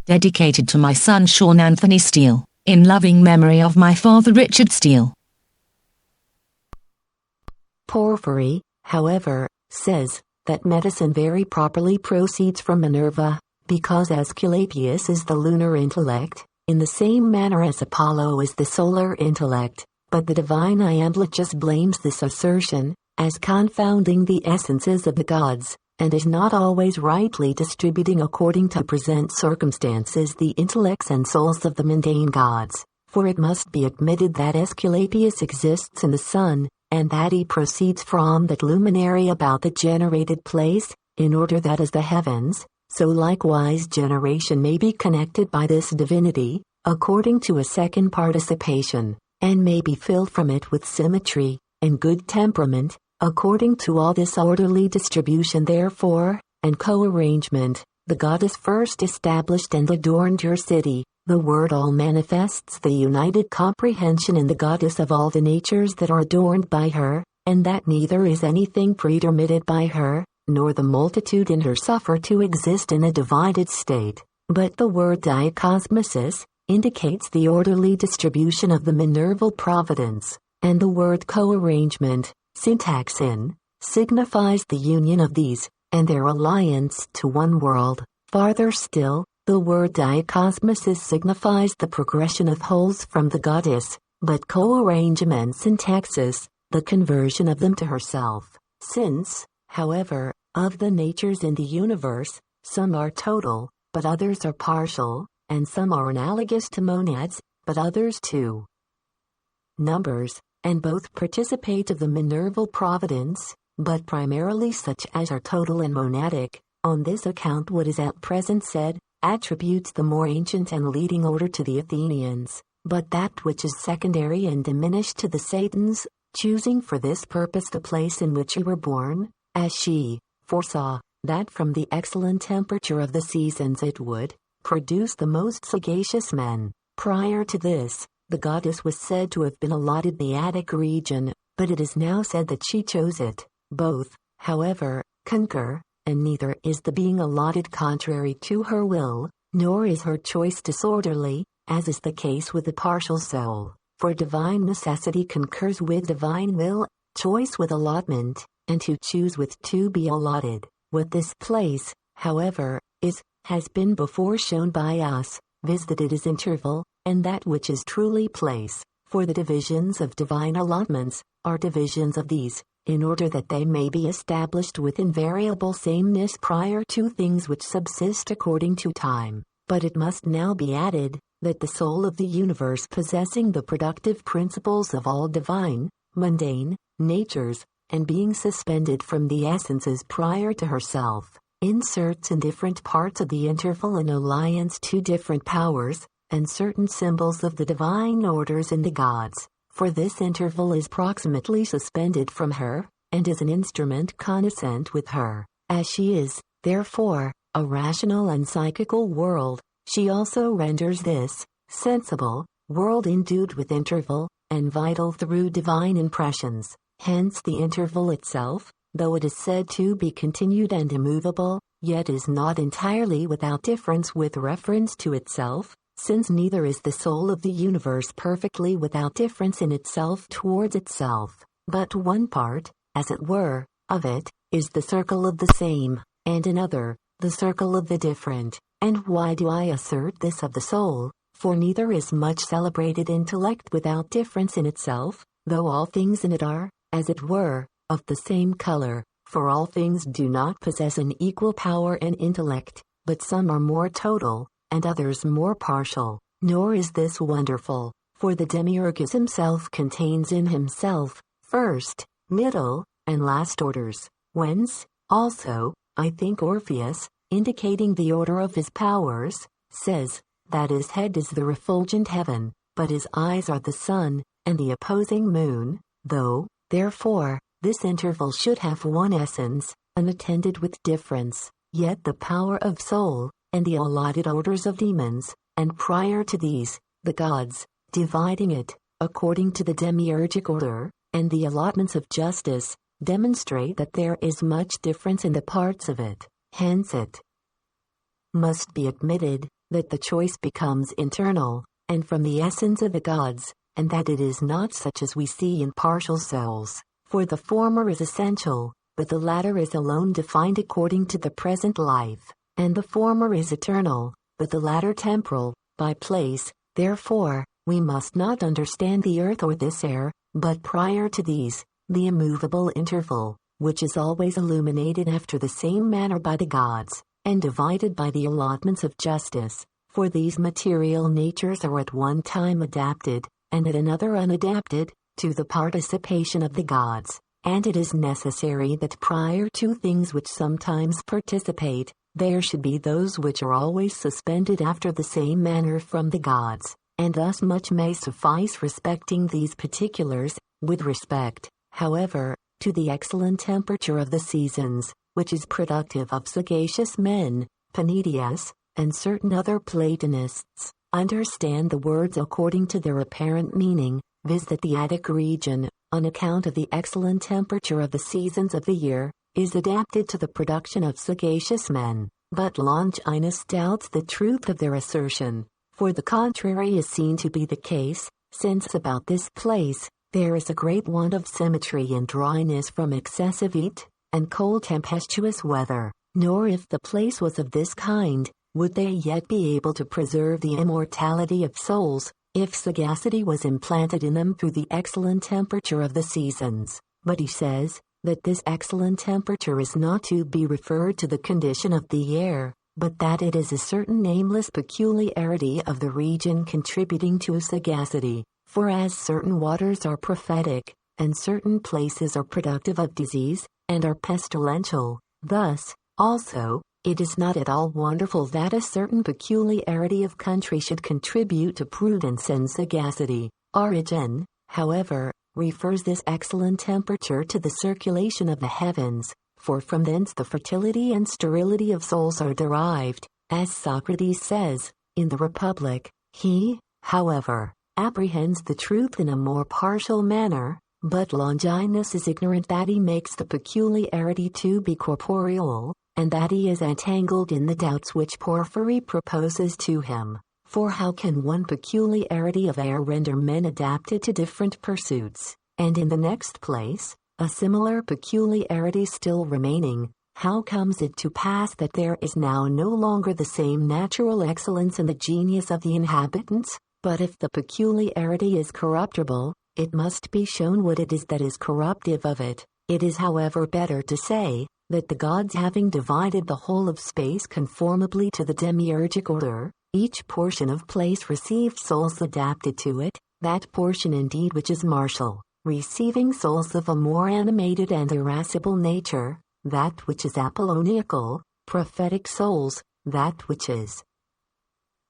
dedicated to my son Sean Anthony Steele, in loving memory of my father Richard Steele. Porphyry, however, says that medicine very properly proceeds from Minerva, because Aesculapius is the lunar intellect, in the same manner as Apollo is the solar intellect, but the divine Iamblichus blames this assertion, as confounding the essences of the gods, and is not always rightly distributing according to present circumstances the intellects and souls of the mundane gods, for it must be admitted that Aesculapius exists in the sun, and that he proceeds from that luminary about the generated place, in order that as the heavens, so likewise generation may be connected by this divinity, according to a second participation, and may be filled from it with symmetry, and good temperament, according to all this orderly distribution therefore, and co-arrangement, the goddess first established and adorned your city. The word all manifests the united comprehension in the goddess of all the natures that are adorned by her, and that neither is anything pretermitted by her, nor the multitude in her suffer to exist in a divided state, but the word diakosmosis indicates the orderly distribution of the Minerval providence, and the word co-arrangement, syntaxin, signifies the union of these, and their alliance to one world. Farther still, the word diakosmosis signifies the progression of wholes from the goddess, but co-arrangement syntaxis, the conversion of them to herself. Since, however, of the natures in the universe, some are total, but others are partial, and some are analogous to monads, but others to numbers, and both participate of the Minerval providence, but primarily such as are total and monadic. On this account what is at present said, attributes the more ancient and leading order to the Athenians, but that which is secondary and diminished to the Satans, choosing for this purpose the place in which you were born, as she foresaw, that from the excellent temperature of the seasons it would produce the most sagacious men. Prior to this, the goddess was said to have been allotted the Attic region, but it is now said that she chose it. Both, however, concur, and neither is the being allotted contrary to her will, nor is her choice disorderly, as is the case with the partial soul, for divine necessity concurs with divine will, choice with allotment, and to choose with to be allotted. What this place, however, has been before shown by us, viz. That it is interval, and that which is truly place, for the divisions of divine allotments, are divisions of these, in order that they may be established with invariable sameness prior to things which subsist according to time. But it must now be added, that the soul of the universe possessing the productive principles of all divine, mundane, natures, and being suspended from the essences prior to herself, inserts in different parts of the interval an alliance to different powers, and certain symbols of the divine orders in the gods. For this interval is proximately suspended from her, and is an instrument connascent with her. As she is, therefore, a rational and psychical world, she also renders this sensible world endued with interval, and vital through divine impressions. Hence the interval itself, though it is said to be continued and immovable, yet is not entirely without difference with reference to itself, since neither is the soul of the universe perfectly without difference in itself towards itself, but one part, as it were, of it, is the circle of the same, and another, the circle of the different. And why do I assert this of the soul? For neither is much celebrated intellect without difference in itself, though all things in it are, as it were, of the same color, for all things do not possess an equal power and intellect, but some are more total, and others more partial. Nor is this wonderful, for the Demiurgus himself contains in himself, first, middle, and last orders. Whence, also, I think Orpheus, indicating the order of his powers, says, that his head is the refulgent heaven, but his eyes are the sun, and the opposing moon, though, therefore, this interval should have one essence, unattended with difference, yet the power of soul, and the allotted orders of demons, and prior to these, the gods, dividing it, according to the demiurgic order, and the allotments of justice, demonstrate that there is much difference in the parts of it. Hence it must be admitted, that the choice becomes internal, and from the essence of the gods, and that it is not such as we see in partial souls. For the former is essential, but the latter is alone defined according to the present life, and the former is eternal, but the latter temporal, by place. Therefore, we must not understand the earth or this air, but prior to these, the immovable interval, which is always illuminated after the same manner by the gods, and divided by the allotments of justice, for these material natures are at one time adapted, and at another unadapted, to the participation of the gods, and it is necessary that prior to things which sometimes participate, there should be those which are always suspended after the same manner from the gods, and thus much may suffice respecting these particulars. With respect, however, to the excellent temperature of the seasons, which is productive of sagacious men, Timaeus, and certain other Platonists, understand the words according to their apparent meaning, viz. That the Attic region, on account of the excellent temperature of the seasons of the year, is adapted to the production of sagacious men. But Longinus doubts the truth of their assertion, for the contrary is seen to be the case, since about this place, there is a great want of symmetry and dryness from excessive heat, and cold tempestuous weather, nor if the place was of this kind, would they yet be able to preserve the immortality of souls, if sagacity was implanted in them through the excellent temperature of the seasons. But he says, that this excellent temperature is not to be referred to the condition of the air, but that it is a certain nameless peculiarity of the region contributing to sagacity. For as certain waters are prophetic, and certain places are productive of disease, and are pestilential, thus, also, it is not at all wonderful that a certain peculiarity of country should contribute to prudence and sagacity. Origen, however, refers this excellent temperature to the circulation of the heavens, for from thence the fertility and sterility of souls are derived, as Socrates says, in the Republic. He, however, apprehends the truth in a more partial manner, but Longinus is ignorant that he makes the peculiarity to be corporeal, and that he is entangled in the doubts which Porphyry proposes to him. For how can one peculiarity of air render men adapted to different pursuits, and in the next place, a similar peculiarity still remaining, how comes it to pass that there is now no longer the same natural excellence in the genius of the inhabitants? But if the peculiarity is corruptible, it must be shown what it is that is corruptive of it. It is however better to say, that the gods having divided the whole of space conformably to the demiurgic order, each portion of place received souls adapted to it, that portion indeed which is martial, receiving souls of a more animated and irascible nature, that which is Apolloniacal, prophetic souls, that which is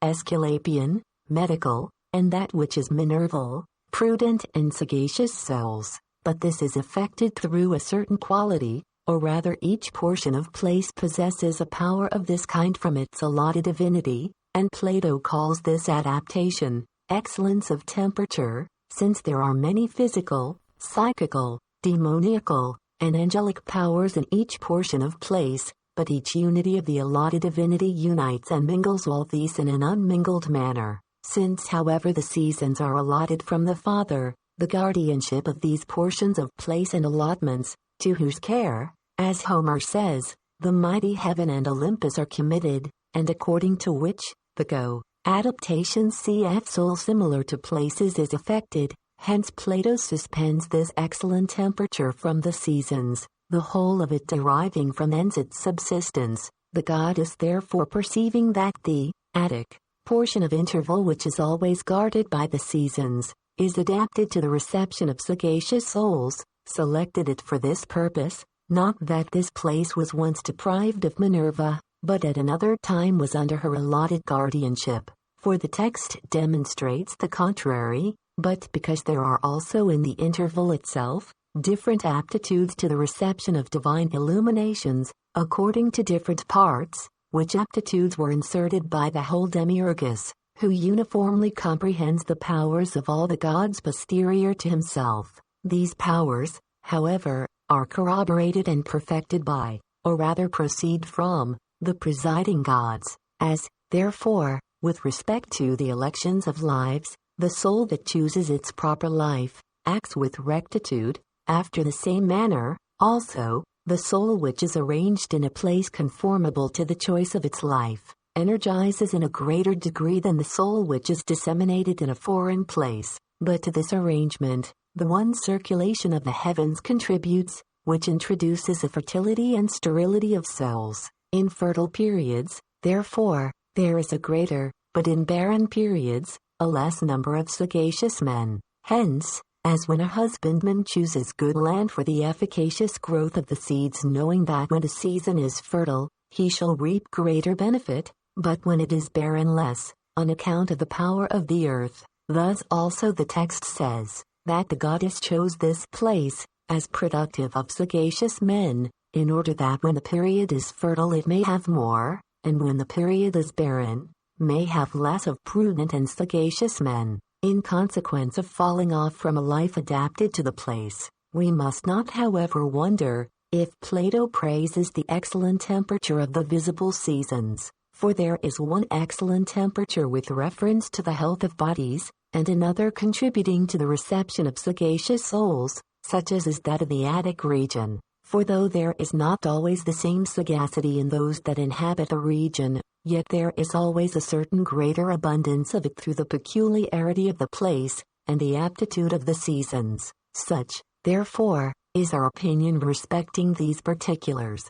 Aesculapian, medical, and that which is Minerval, prudent and sagacious souls. But this is effected through a certain quality, or rather each portion of place possesses a power of this kind from its allotted divinity, and Plato calls this adaptation, excellence of temperature, since there are many physical, psychical, demoniacal, and angelic powers in each portion of place, but each unity of the allotted divinity unites and mingles all these in an unmingled manner. Since however the seasons are allotted from the Father, the guardianship of these portions of place and allotments, to whose care, as Homer says, the mighty heaven and Olympus are committed, and according to which, the adaptation cf soul similar to places is effected, hence Plato suspends this excellent temperature from the seasons, the whole of it deriving from thence its subsistence. The goddess therefore perceiving that the Attic portion of interval which is always guarded by the seasons, is adapted to the reception of sagacious souls, selected it for this purpose, not that this place was once deprived of Minerva, but at another time was under her allotted guardianship, for the text demonstrates the contrary, but because there are also in the interval itself, different aptitudes to the reception of divine illuminations, according to different parts, which aptitudes were inserted by the whole demiurgus, who uniformly comprehends the powers of all the gods posterior to himself. These powers, however, are corroborated and perfected by, or rather proceed from, the presiding gods, as, therefore, With respect to the elections of lives, the soul that chooses its proper life acts with rectitude. After the same manner, also, the soul which is arranged in a place conformable to the choice of its life energizes in a greater degree than the soul which is disseminated in a foreign place. But to this arrangement, the one circulation of the heavens contributes, which introduces a fertility and sterility of souls. In fertile periods, therefore, there is a greater, but in barren periods, a less number of sagacious men. Hence, as when a husbandman chooses good land for the efficacious growth of the seeds, knowing that when a season is fertile, he shall reap greater benefit, but when it is barren less, on account of the power of the earth. Thus also the text says, that the goddess chose this place, as productive of sagacious men, in order that when the period is fertile it may have more, and when the period is barren, may have less of prudent and sagacious men. In consequence of falling off from a life adapted to the place, we must not however wonder, if Plato praises the excellent temperature of the visible seasons. For there is one excellent temperature with reference to the health of bodies, and another contributing to the reception of sagacious souls, such as is that of the Attic region. For though there is not always the same sagacity in those that inhabit a region, yet there is always a certain greater abundance of it through the peculiarity of the place, and the aptitude of the seasons. Such, therefore, is our opinion respecting these particulars.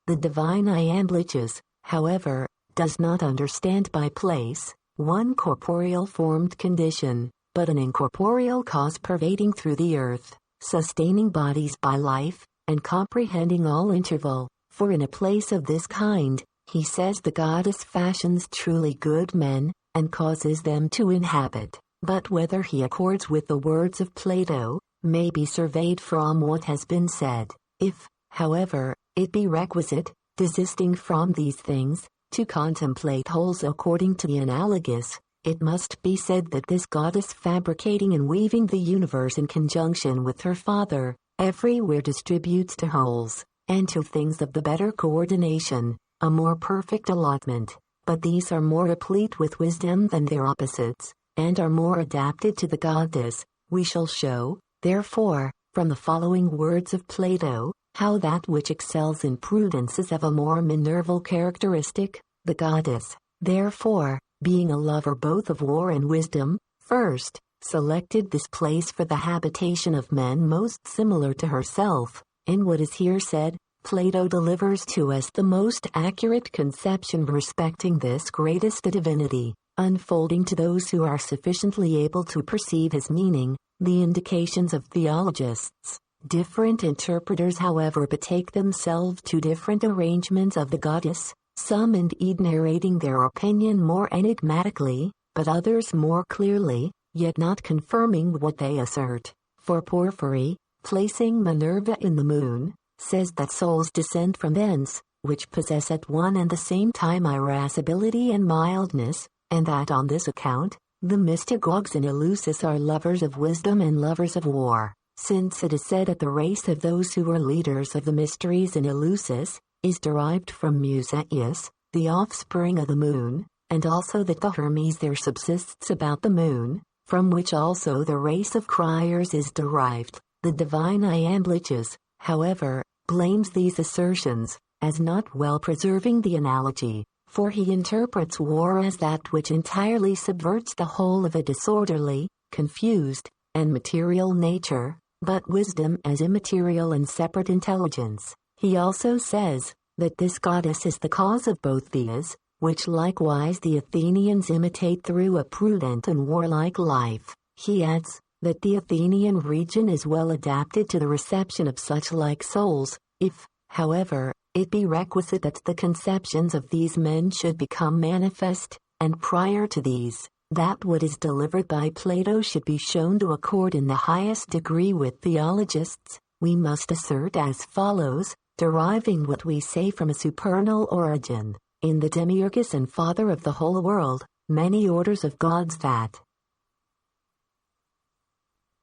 The divine Iamblichus, however, does not understand by place one corporeal formed condition, but an incorporeal cause pervading through the earth, sustaining bodies by life, and comprehending all interval. For in a place of this kind, he says the goddess fashions truly good men, and causes them to inhabit. But whether he accords with the words of Plato, may be surveyed from what has been said. If, however, it be requisite, desisting from these things, to contemplate wholes according to the analogous, it must be said that this goddess fabricating and weaving the universe in conjunction with her father, everywhere distributes to wholes, and to things of the better coordination, a more perfect allotment. But these are more replete with wisdom than their opposites, and are more adapted to the goddess. We shall show, therefore, from the following words of Plato, how that which excels in prudence is of a more minerval characteristic. The goddess, therefore, being a lover both of war and wisdom, first, selected this place for the habitation of men most similar to herself. In what is here said, Plato delivers to us the most accurate conception respecting this greatest divinity, unfolding to those who are sufficiently able to perceive his meaning, the indications of theologists. Different interpreters, however, betake themselves to different arrangements of the goddess, some indeed narrating their opinion more enigmatically, but others more clearly, yet not confirming what they assert. For Porphyry, placing Minerva in the moon, says that souls descend from thence, which possess at one and the same time irascibility and mildness, and that on this account, the mystagogues in Eleusis are lovers of wisdom and lovers of war. Since it is said that the race of those who were leaders of the mysteries in Eleusis is derived from Musaeus, the offspring of the moon, and also that the Hermes there subsists about the moon, from which also the race of criers is derived. The divine Iamblichus, however, blames these assertions, as not well preserving the analogy, for he interprets war as that which entirely subverts the whole of a disorderly, confused, and material nature, but wisdom as immaterial and separate intelligence. He also says that this goddess is the cause of both these, which likewise the Athenians imitate through a prudent and warlike life. He adds that the Athenian region is well adapted to the reception of such like souls, if, however, it be requisite that the conceptions of these men should become manifest, and prior to these, that what is delivered by Plato should be shown to accord in the highest degree with theologists. We must assert as follows, deriving what we say from a supernal origin. In the Demiurgus and Father of the whole world, many orders of gods that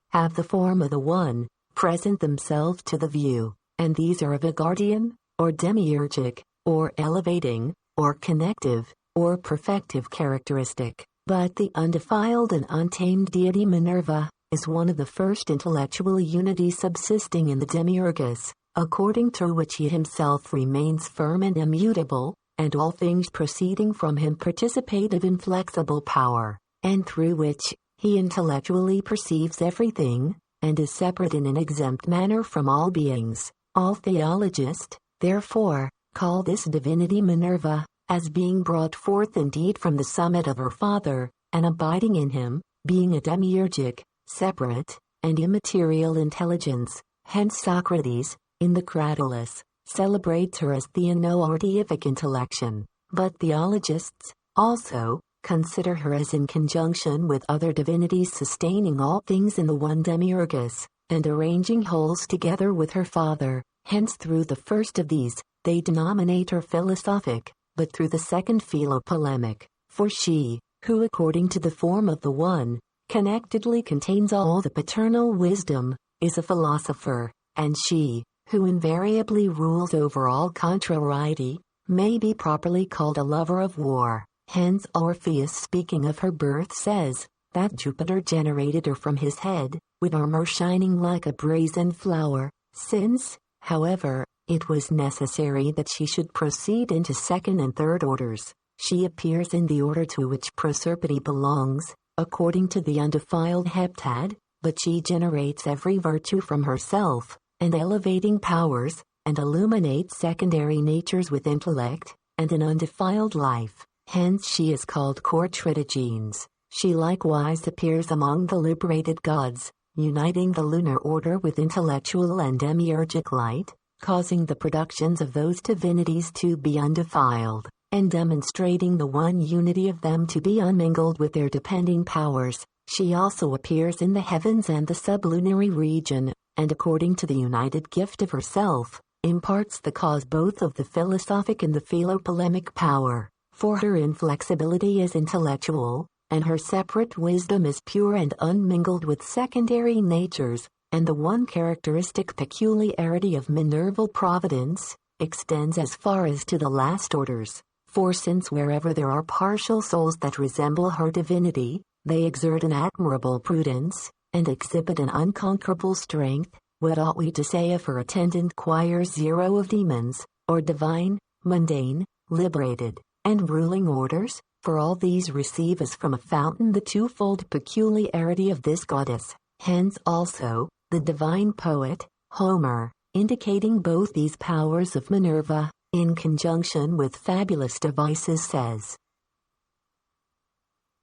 have the form of the one, present themselves to the view, and these are of a guardian, or demiurgic, or elevating, or connective, or perfective characteristic. But the undefiled and untamed deity Minerva is one of the first intellectual unities subsisting in the Demiurgus, according to which he himself remains firm and immutable, and all things proceeding from him participate of inflexible power, and through which he intellectually perceives everything, and is separate in an exempt manner from all beings. All theologists, therefore, call this divinity Minerva, as being brought forth indeed from the summit of her father, and abiding in him, being a demiurgic, separate, and immaterial intelligence. Hence Socrates, in the Cratylus, celebrates her as Theano or deific intellection. But theologists, also, consider her as in conjunction with other divinities sustaining all things in the one demiurgus, and arranging wholes together with her father. Hence through the first of these, they denominate her philosophic, but through the second philopolemic. For she, who according to the form of the one, connectedly contains all the paternal wisdom, is a philosopher, and she, who invariably rules over all contrariety, may be properly called a lover of war. Hence Orpheus, speaking of her birth, says that Jupiter generated her from his head, with armor shining like a brazen flower. Since, however, it was necessary that she should proceed into second and third orders, she appears in the order to which Proserpine belongs, according to the undefiled heptad, but she generates every virtue from herself, and elevating powers, and illuminates secondary natures with intellect, and an undefiled life. Hence she is called Cortritigenes. She likewise appears among the liberated gods, uniting the lunar order with intellectual and demiurgic light, causing the productions of those divinities to be undefiled, and demonstrating the one unity of them to be unmingled with their depending powers. She also appears in the heavens and the sublunary region, and according to the united gift of herself, imparts the cause both of the philosophic and the philopolemic power. For her inflexibility is intellectual, and her separate wisdom is pure and unmingled with secondary natures, and the one characteristic peculiarity of Minerval providence extends as far as to the last orders. For since wherever there are partial souls that resemble her divinity, they exert an admirable prudence, and exhibit an unconquerable strength, what ought we to say of her attendant choirs zero of demons, or divine, mundane, liberated, and ruling orders? For all these receive as from a fountain the twofold peculiarity of this goddess. Hence also, the divine poet, Homer, indicating both these powers of Minerva, in conjunction with fabulous devices, says,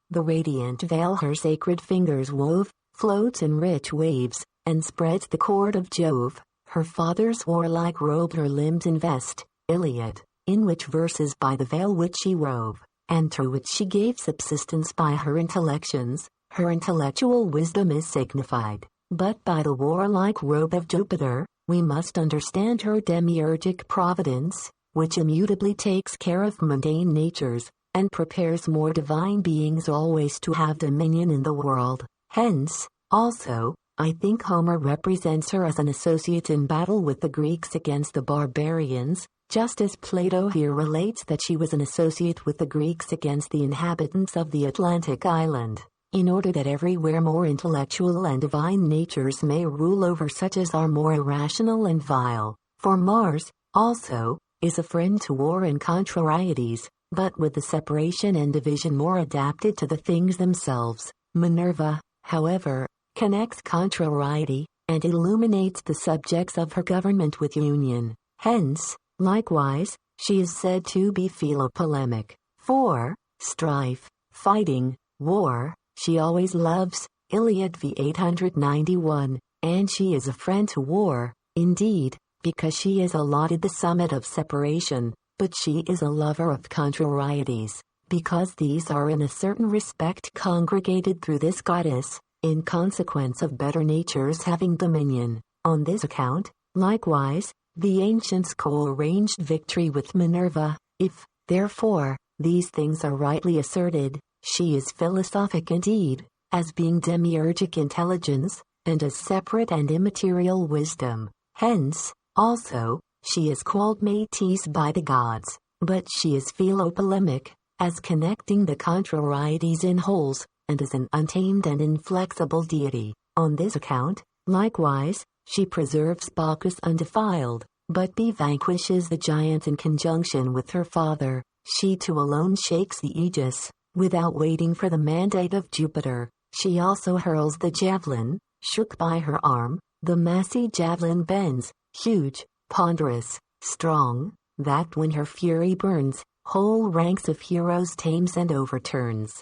"The radiant veil her sacred fingers wove, floats in rich waves, and spreads the cord of Jove. Her father's warlike robe her limbs invest." Iliad, in which verses by the veil which she wove, and to which she gave subsistence by her intellections, her intellectual wisdom is signified. But by the warlike robe of Jupiter, we must understand her demiurgic providence, which immutably takes care of mundane natures, and prepares more divine beings always to have dominion in the world. Hence, also, I think Homer represents her as an associate in battle with the Greeks against the barbarians, just as Plato here relates that she was an associate with the Greeks against the inhabitants of the Atlantic island, in order that everywhere more intellectual and divine natures may rule over such as are more irrational and vile. For Mars, also, is a friend to war and contrarieties, but with the separation and division more adapted to the things themselves. Minerva, however, connects contrariety, and illuminates the subjects of her government with union. Hence, likewise, she is said to be philopolemic. For strife, fighting, war, she always loves. Iliad v 891, and she is a friend to war, indeed, because she is allotted the summit of separation, but she is a lover of contrarieties, because these are in a certain respect congregated through this goddess, in consequence of better natures having dominion. On this account, likewise, the ancients co-arranged victory with Minerva. If, therefore, these things are rightly asserted, she is philosophic indeed, as being demiurgic intelligence, and as separate and immaterial wisdom. Hence, also, she is called Metis by the gods, but she is philopolemic, as connecting the contrarieties in wholes, and as an untamed and inflexible deity. On this account, likewise, she preserves Bacchus undefiled, but vanquishes the giants in conjunction with her father. She too alone shakes the aegis, without waiting for the mandate of Jupiter. She also hurls the javelin, shook by her arm. The massy javelin bends, huge, ponderous, strong, that when her fury burns, whole ranks of heroes tames and overturns.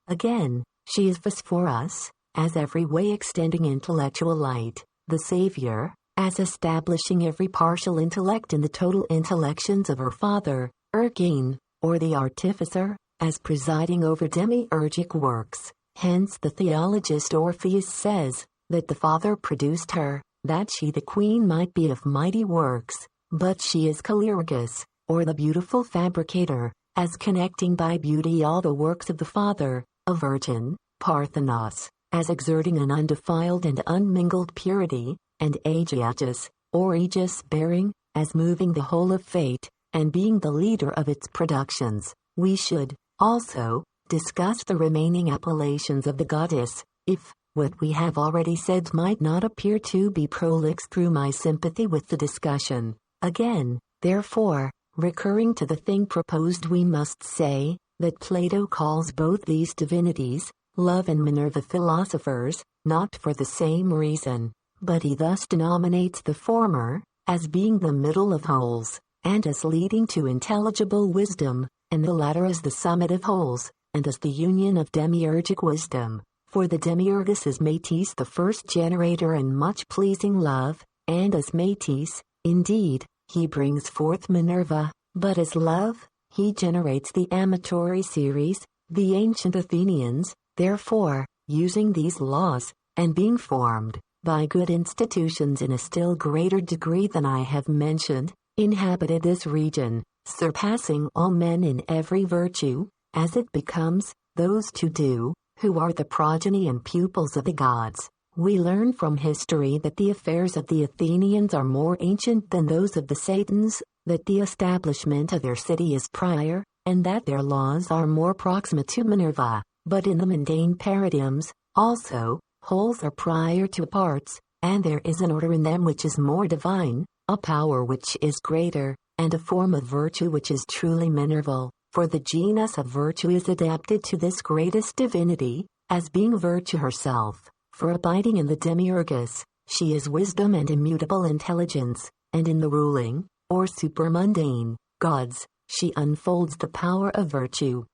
Again, she is phosphorus, as every way extending intellectual light, the savior, as establishing every partial intellect in the total intellections of her father, Ergane, or the artificer, as presiding over demiurgic works. Hence the theologist Orpheus says, that the father produced her, that she the queen might be of mighty works, but she is Callirgus, or the beautiful fabricator, as connecting by beauty all the works of the father, a virgin, Parthenos, as exerting an undefiled and unmingled purity, and Aegiatus, or aegis-bearing, as moving the whole of fate, and being the leader of its productions. We should, also, discuss the remaining appellations of the goddess, if what we have already said might not appear to be prolix through my sympathy with the discussion. Again, therefore, recurring to the thing proposed, we must say that Plato calls both these divinities, Love and Minerva, philosophers, not for the same reason, but he thus denominates the former as being the middle of wholes, and as leading to intelligible wisdom, and the latter as the summit of wholes, and as the union of demiurgic wisdom. For the demiurgus is Metis, the first generator and much pleasing love, and as Metis, indeed, he brings forth Minerva, but as love, he generates the amatory series. The ancient Athenians, therefore, using these laws, and being formed by good institutions in a still greater degree than I have mentioned, inhabited this region, surpassing all men in every virtue, as it becomes those to do, who are the progeny and pupils of the gods. We learn from history that the affairs of the Athenians are more ancient than those of the Satans, that the establishment of their city is prior, and that their laws are more proximate to Minerva. But in the mundane paradigms, also, wholes are prior to parts, and there is an order in them which is more divine, a power which is greater, and a form of virtue which is truly minerval. For the genus of virtue is adapted to this greatest divinity, as being virtue herself. For abiding in the demiurgus, she is wisdom and immutable intelligence, and in the ruling, or supermundane, gods, she unfolds the power of virtue.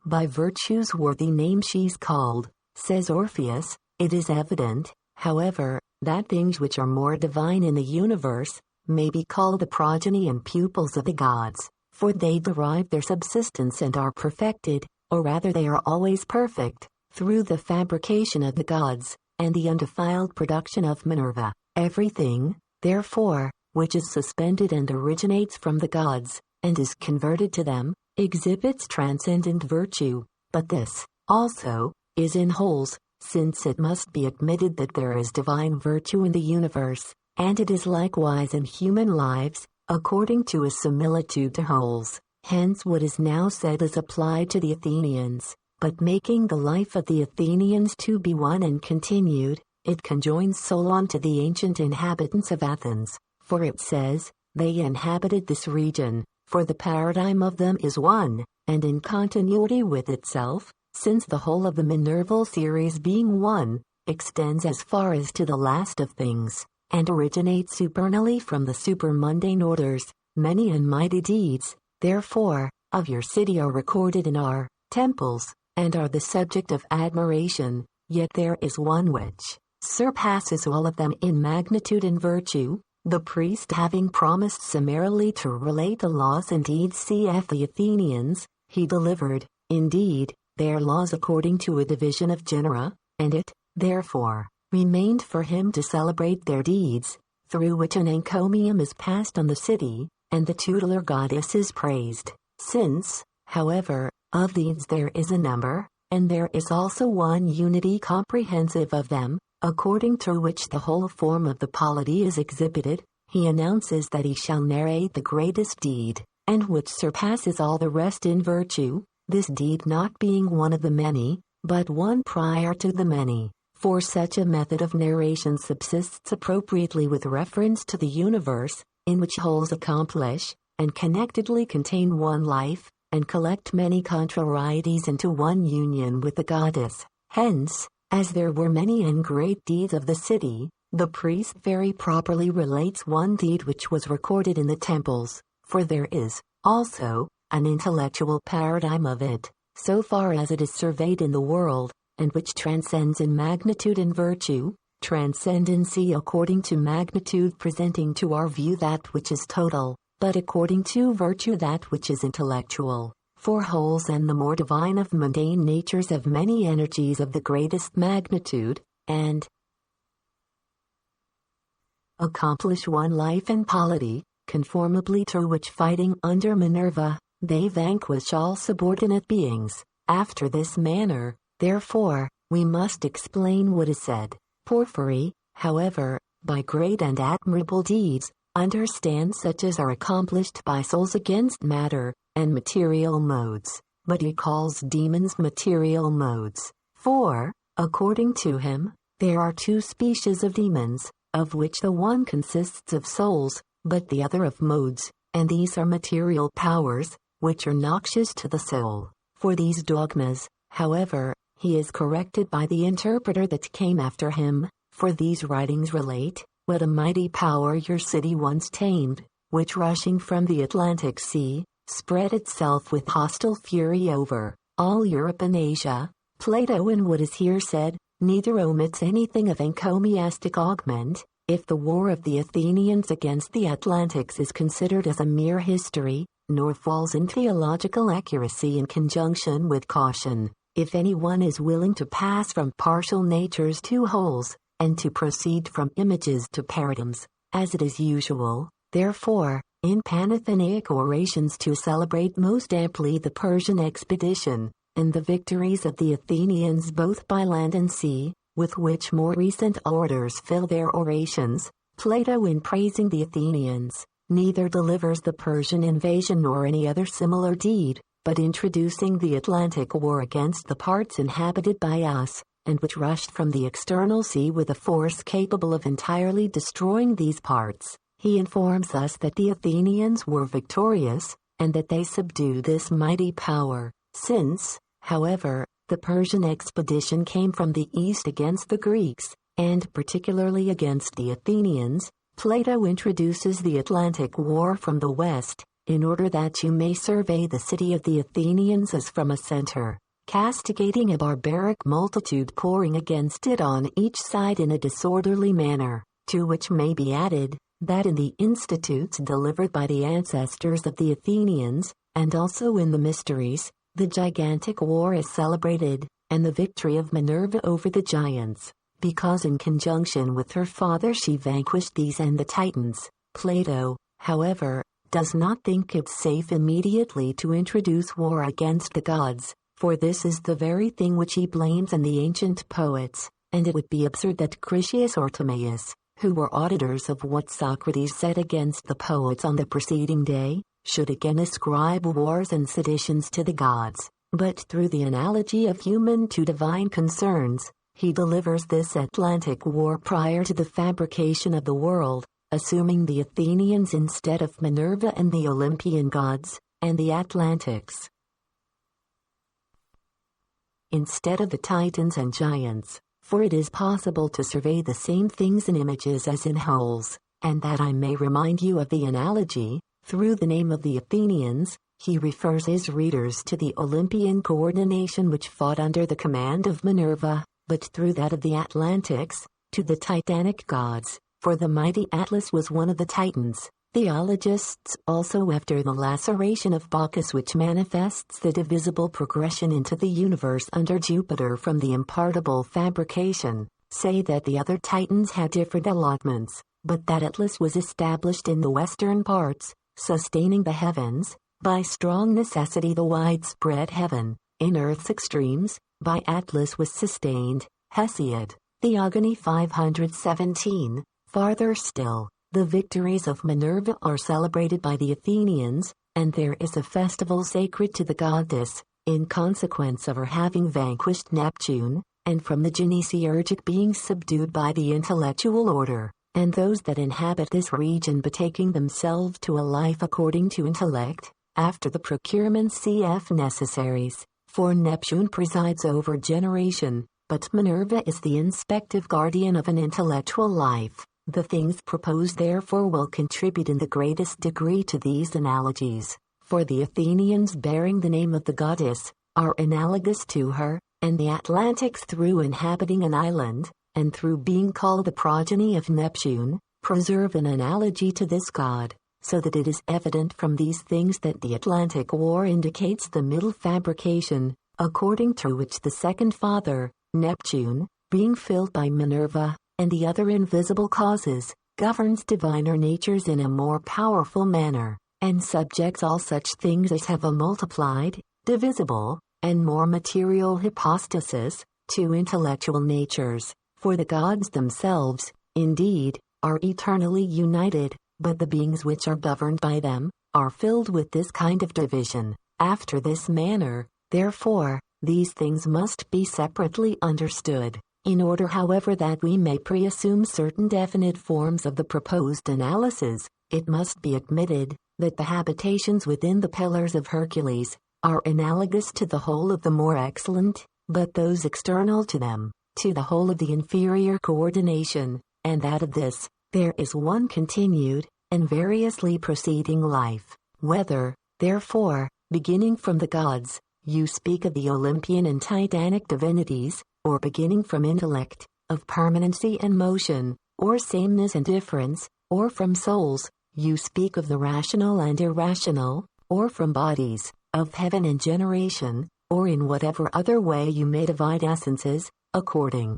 By virtue's worthy name she's called, says Orpheus. It is evident, however, that things which are more divine in the universe may be called the progeny and pupils of the gods, for they derive their subsistence and are perfected, or rather they are always perfect, through the fabrication of the gods, and the undefiled production of Minerva. Everything, therefore, which is suspended and originates from the gods, and is converted to them, exhibits transcendent virtue. But this, also, is in wholes, since it must be admitted that there is divine virtue in the universe, and it is likewise in human lives, according to a similitude to wholes. Hence what is now said is applied to the Athenians, but making the life of the Athenians to be one and continued, it conjoins Solon to the ancient inhabitants of Athens, for it says, they inhabited this region, for the paradigm of them is one, and in continuity with itself, since the whole of the Minerval series being one, extends as far as to the last of things, and originates supernally from the supermundane orders. Many and mighty deeds, therefore, of your city are recorded in our temples, and are the subject of admiration, yet there is one which surpasses all of them in magnitude and virtue. The priest having promised summarily to relate the laws and deeds cf. the Athenians, he delivered, indeed, their laws according to a division of genera, and it, therefore, remained for him to celebrate their deeds, through which an encomium is passed on the city, and the tutelar goddess is praised. Since, however, of these there is a number, and there is also one unity comprehensive of them, according to which the whole form of the polity is exhibited, he announces that he shall narrate the greatest deed, and which surpasses all the rest in virtue, this deed not being one of the many, but one prior to the many. For such a method of narration subsists appropriately with reference to the universe, in which wholes accomplish, and connectedly contain one life, and collect many contrarieties into one union with the goddess. Hence, as there were many and great deeds of the city, the priest very properly relates one deed which was recorded in the temples, for there is, also, an intellectual paradigm of it, so far as it is surveyed in the world, and which transcends in magnitude and virtue, transcendency according to magnitude presenting to our view that which is total, but according to virtue that which is intellectual. For wholes and the more divine of mundane natures have many energies of the greatest magnitude, and accomplish one life and polity, conformably to which fighting under Minerva, they vanquish all subordinate beings. After this manner, therefore, we must explain what is said. Porphyry, however, by great and admirable deeds, understands such as are accomplished by souls against matter, and material modes, but he calls demons material modes. For, according to him, there are two species of demons, of which the one consists of souls, but the other of modes, and these are material powers, which are noxious to the soul. For these dogmas, however, he is corrected by the interpreter that came after him, for these writings relate, what a mighty power your city once tamed, which rushing from the Atlantic Sea, spread itself with hostile fury over all Europe and Asia. Plato in what is here said, neither omits anything of encomiastic augment, if the war of the Athenians against the Atlantics is considered as a mere history, nor falls in theological accuracy in conjunction with caution. If anyone is willing to pass from partial natures to wholes, and to proceed from images to paradigms, as it is usual, therefore, in Panathenaic orations to celebrate most amply the Persian expedition, and the victories of the Athenians both by land and sea, with which more recent orators fill their orations, Plato in praising the Athenians, neither delivers the Persian invasion nor any other similar deed, but introducing the Atlantic war against the parts inhabited by us, and which rushed from the external sea with a force capable of entirely destroying these parts, he informs us that the Athenians were victorious, and that they subdued this mighty power. Since, however, the Persian expedition came from the east against the Greeks, and particularly against the Athenians, Plato introduces the Atlantic war from the west, in order that you may survey the city of the Athenians as from a center, castigating a barbaric multitude pouring against it on each side in a disorderly manner, to which may be added, that in the institutes delivered by the ancestors of the Athenians, and also in the mysteries, the gigantic war is celebrated, and the victory of Minerva over the giants, because in conjunction with her father she vanquished these and the Titans. Plato, however, does not think it safe immediately to introduce war against the gods, for this is the very thing which he blames in the ancient poets, and it would be absurd that Critias or Timaeus, who were auditors of what Socrates said against the poets on the preceding day, should again ascribe wars and seditions to the gods. But through the analogy of human to divine concerns, he delivers this Atlantic war prior to the fabrication of the world, assuming the Athenians instead of Minerva and the Olympian gods, and the Atlantics instead of the Titans and giants, for it is possible to survey the same things in images as in wholes, and that I may remind you of the analogy, through the name of the Athenians, he refers his readers to the Olympian coordination which fought under the command of Minerva, but through that of the Atlantics, to the Titanic gods, for the mighty Atlas was one of the Titans. Theologists also after the laceration of Bacchus which manifests the divisible progression into the universe under Jupiter from the impartible fabrication, say that the other Titans had different allotments, but that Atlas was established in the western parts, sustaining the heavens, by strong necessity the widespread heaven, in earth's extremes, by Atlas was sustained, Hesiod, Theogony 517, farther still, The victories of Minerva are celebrated by the Athenians, and there is a festival sacred to the goddess, in consequence of her having vanquished Neptune, and from the Genesiurgic being subdued by the intellectual order, and those that inhabit this region betaking themselves to a life according to intellect, after the procurement cf. necessaries, for Neptune presides over generation, but Minerva is the inspective guardian of an intellectual life. The things proposed therefore will contribute in the greatest degree to these analogies, for the Athenians bearing the name of the goddess, are analogous to her, and the Atlantics through inhabiting an island, and through being called the progeny of Neptune, preserve an analogy to this god, so that it is evident from these things that the Atlantic war indicates the middle fabrication, according to which the second father, Neptune, being filled by Minerva, and the other invisible causes, governs diviner natures in a more powerful manner, and subjects all such things as have a multiplied, divisible, and more material hypostasis, to intellectual natures, for the gods themselves, indeed, are eternally united, but the beings which are governed by them, are filled with this kind of division. After this manner, therefore, these things must be separately understood. In order however that we may preassume certain definite forms of the proposed analysis, it must be admitted that the habitations within the Pillars of Hercules are analogous to the whole of the more excellent, but those external to them, to the whole of the inferior coordination, and that of this, there is one continued, and variously proceeding life. Whether, therefore, beginning from the gods, you speak of the Olympian and Titanic divinities, or beginning from intellect, of permanency and motion, or sameness and difference, or from souls, you speak of the rational and irrational, or from bodies, of heaven and generation, or in whatever other way you may divide essences, according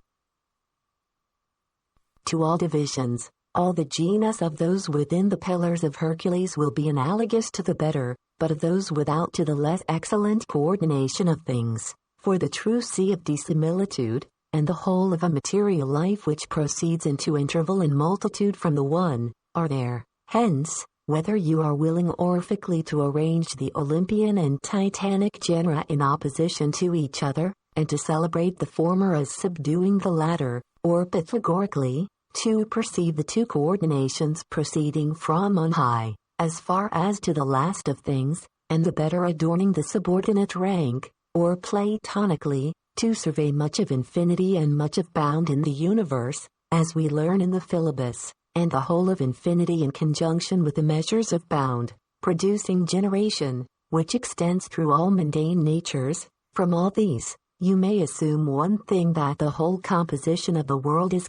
to all divisions, all the genus of those within the Pillars of Hercules will be analogous to the better, but of those without to the less excellent coordination of things. For the true sea of dissimilitude, and the whole of a material life which proceeds into interval and multitude from the one, are there. Hence, whether you are willing orifically to arrange the Olympian and Titanic genera in opposition to each other, and to celebrate the former as subduing the latter, or Pythagorically, to perceive the two coordinations proceeding from on high, as far as to the last of things, and the better adorning the subordinate rank, or Platonically, to survey much of infinity and much of bound in the universe, as we learn in the Philebus, and the whole of infinity in conjunction with the measures of bound, producing generation, which extends through all mundane natures. From all these, you may assume one thing, that the whole composition of the world is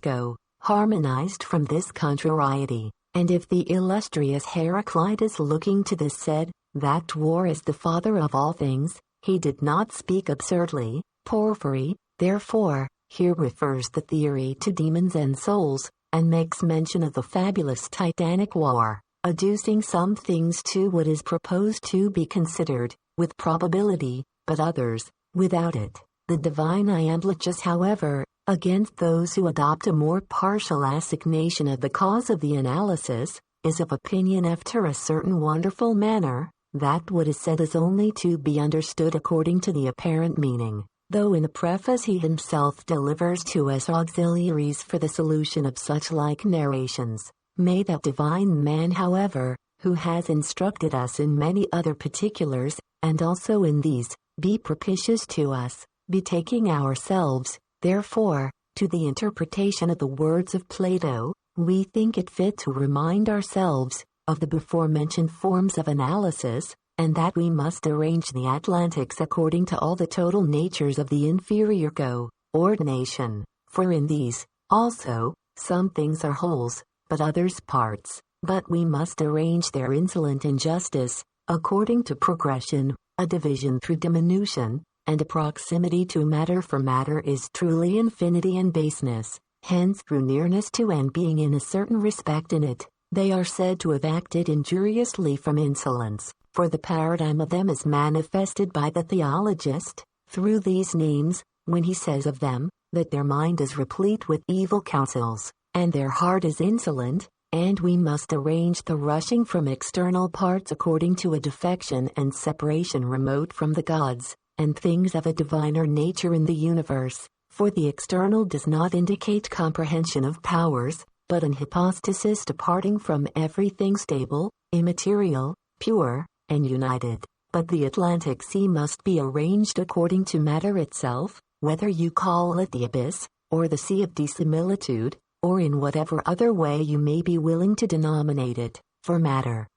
harmonized from this contrariety, and if the illustrious Heraclitus looking to this said, that war is the father of all things, he did not speak absurdly. Porphyry, therefore, here refers the theory to demons and souls, and makes mention of the fabulous Titanic war, adducing some things to what is proposed to be considered, with probability, but others, without it. The divine Iamblichus, however, against those who adopt a more partial assignation of the cause of the analysis, is of opinion after a certain wonderful manner, that what is said is only to be understood according to the apparent meaning, though in the preface he himself delivers to us auxiliaries for the solution of such like narrations. May that divine man, however, who has instructed us in many other particulars, and also in these, be propitious to us, betaking ourselves, therefore, to the interpretation of the words of Plato. We think it fit to remind ourselves of the before-mentioned forms of analysis, and that we must arrange the Atlantics according to all the total natures of the inferior coordination, for in these, also, some things are wholes, but others parts, but we must arrange their insolent injustice, according to progression, a division through diminution, and a proximity to matter, for matter is truly infinity and baseness, hence through nearness to and being in a certain respect in it, they are said to have acted injuriously from insolence, for the paradigm of them is manifested by the theologist, through these names, when he says of them, that their mind is replete with evil counsels, and their heart is insolent, and we must arrange the rushing from external parts according to a defection and separation remote from the gods, and things of a diviner nature in the universe, for the external does not indicate comprehension of powers, but an hypostasis departing from everything stable, immaterial, pure, and united. But the Atlantic Sea must be arranged according to matter itself, whether you call it the abyss, or the sea of dissimilitude, or in whatever other way you may be willing to denominate it, for matter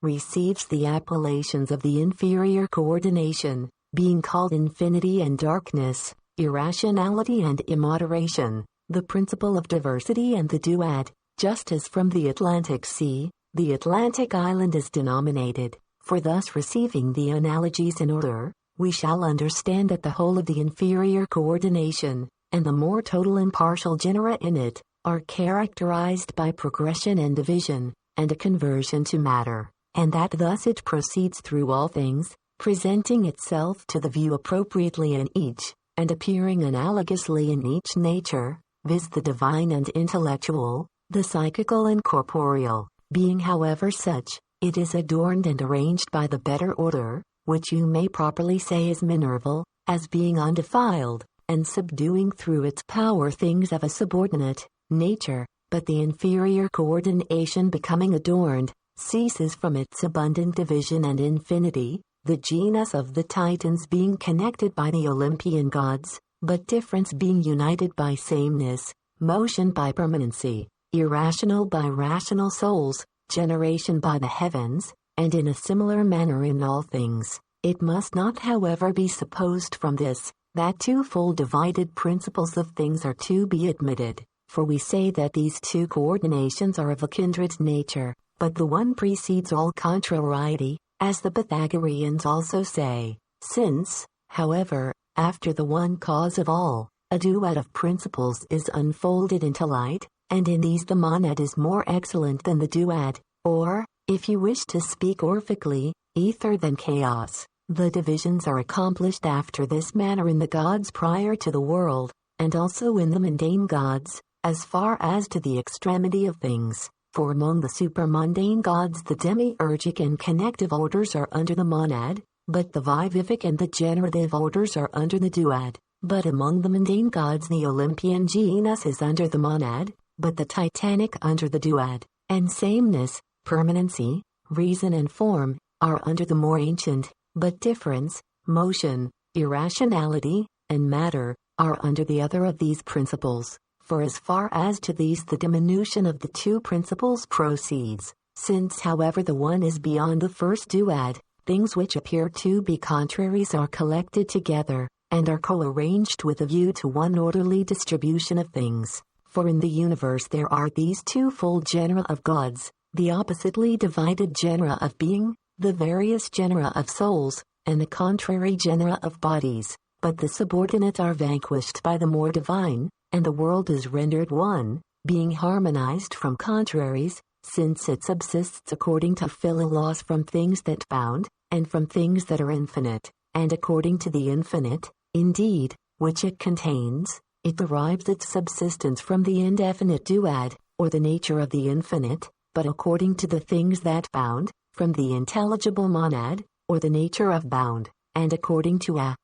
receives the appellations of the inferior coordination, being called infinity and darkness, irrationality and immoderation, the principle of diversity and the duad, just as from the Atlantic Sea, the Atlantic island is denominated, for thus receiving the analogies in order, we shall understand that the whole of the inferior coordination, and the more total and partial genera in it, are characterized by progression and division, and a conversion to matter, and that thus it proceeds through all things, presenting itself to the view appropriately in each, and appearing analogously in each nature, viz. The divine and intellectual, the psychical and corporeal. Being however such, it is adorned and arranged by the better order, which you may properly say is minerval, as being undefiled, and subduing through its power things of a subordinate nature, but the inferior coordination becoming adorned, ceases from its abundant division and infinity, the genus of the Titans being connected by the Olympian gods, but difference being united by sameness, motion by permanency, irrational by rational souls, generation by the heavens, and in a similar manner in all things. It must not however be supposed from this, that twofold divided principles of things are to be admitted, for we say that these two coordinations are of a kindred nature, but the one precedes all contrariety, as the Pythagoreans also say, since, however, after the one cause of all, a duad of principles is unfolded into light, and in these the monad is more excellent than the duad, or, if you wish to speak orphically, ether than chaos. The divisions are accomplished after this manner in the gods prior to the world, and also in the mundane gods, as far as to the extremity of things. For among the supermundane gods the demiurgic and connective orders are under the monad, but the vivific and the generative orders are under the duad. But among the mundane gods the Olympian genus is under the monad, but the Titanic under the duad, and sameness, permanency, reason and form, are under the more ancient, but difference, motion, irrationality, and matter, are under the other of these principles. For as far as to these the diminution of the two principles proceeds, since however the one is beyond the first duad, things which appear to be contraries are collected together, and are co-arranged with a view to one orderly distribution of things. For in the universe there are these twofold genera of gods, the oppositely divided genera of being, the various genera of souls, and the contrary genera of bodies, but the subordinate are vanquished by the more divine, and the world is rendered one, being harmonized from contraries, since it subsists according to laws from things that bound, and from things that are infinite, and according to the infinite, indeed, which it contains, it derives its subsistence from the indefinite duad, or the nature of the infinite, but according to the things that bound, from the intelligible monad, or the nature of bound, and according to a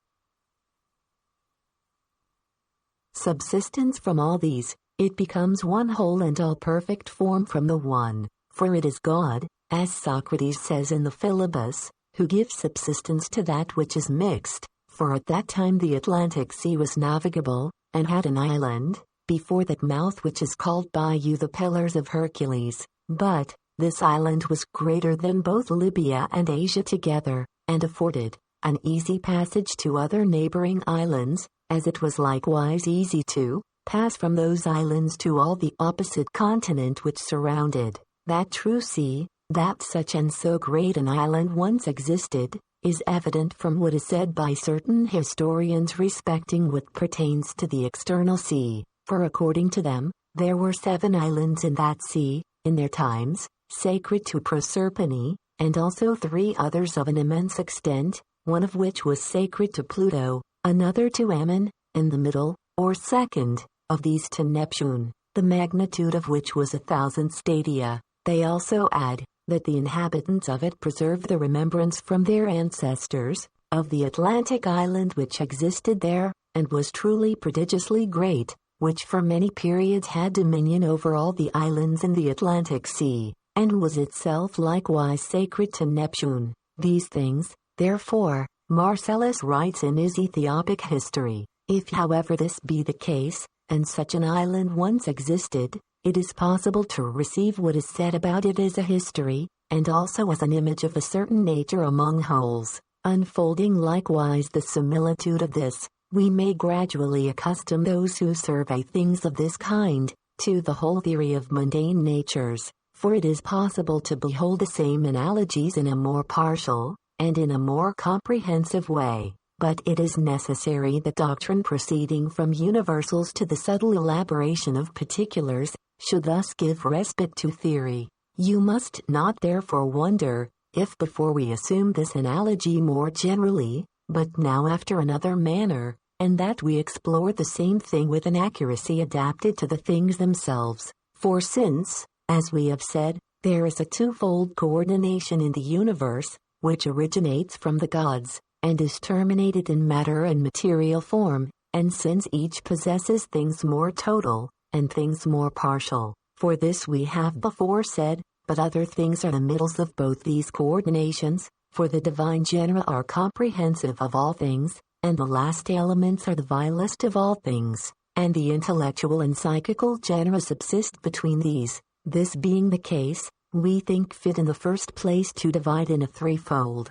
subsistence from all these, it becomes one whole and all perfect form from the one, for it is God, as Socrates says in the Philebus, who gives subsistence to that which is mixed, for at that time the Atlantic Sea was navigable, and had an island, before that mouth which is called by you the Pillars of Hercules, but, this island was greater than both Libya and Asia together, and afforded an easy passage to other neighboring islands, as it was likewise easy to pass from those islands to all the opposite continent which surrounded that true sea. That such and so great an island once existed, is evident from what is said by certain historians respecting what pertains to the external sea, for according to them, there were 7 islands in that sea, in their times, sacred to Proserpine, and also 3 others of an immense extent, one of which was sacred to Pluto, another to Ammon, and the middle, or second, of these to Neptune. the magnitude of which was 1,000 stadia. They also add that the inhabitants of it preserved the remembrance from their ancestors of the Atlantic island which existed there, and was truly prodigiously great, which for many periods had dominion over all the islands in the Atlantic Sea, and was itself likewise sacred to Neptune. These things, therefore, Marcellus writes in his Ethiopic history. If however this be the case, and such an island once existed, it is possible to receive what is said about it as a history, and also as an image of a certain nature among wholes. Unfolding likewise the similitude of this, we may gradually accustom those who survey things of this kind to the whole theory of mundane natures, for it is possible to behold the same analogies in a more partial, and in a more comprehensive way. But it is necessary that doctrine proceeding from universals to the subtle elaboration of particulars should thus give respite to theory. You must not therefore wonder if before we assume this analogy more generally, but now after another manner, and that we explore the same thing with an accuracy adapted to the things themselves. For since, as we have said, there is a twofold coordination in the universe, which originates from the gods, and is terminated in matter and material form, and since each possesses things more total, and things more partial, for this we have before said, but other things are the middles of both these coordinations, for the divine genera are comprehensive of all things, and the last elements are the vilest of all things, and the intellectual and psychical genera subsist between these. This being the case, we think fit in the first place to divide in a threefold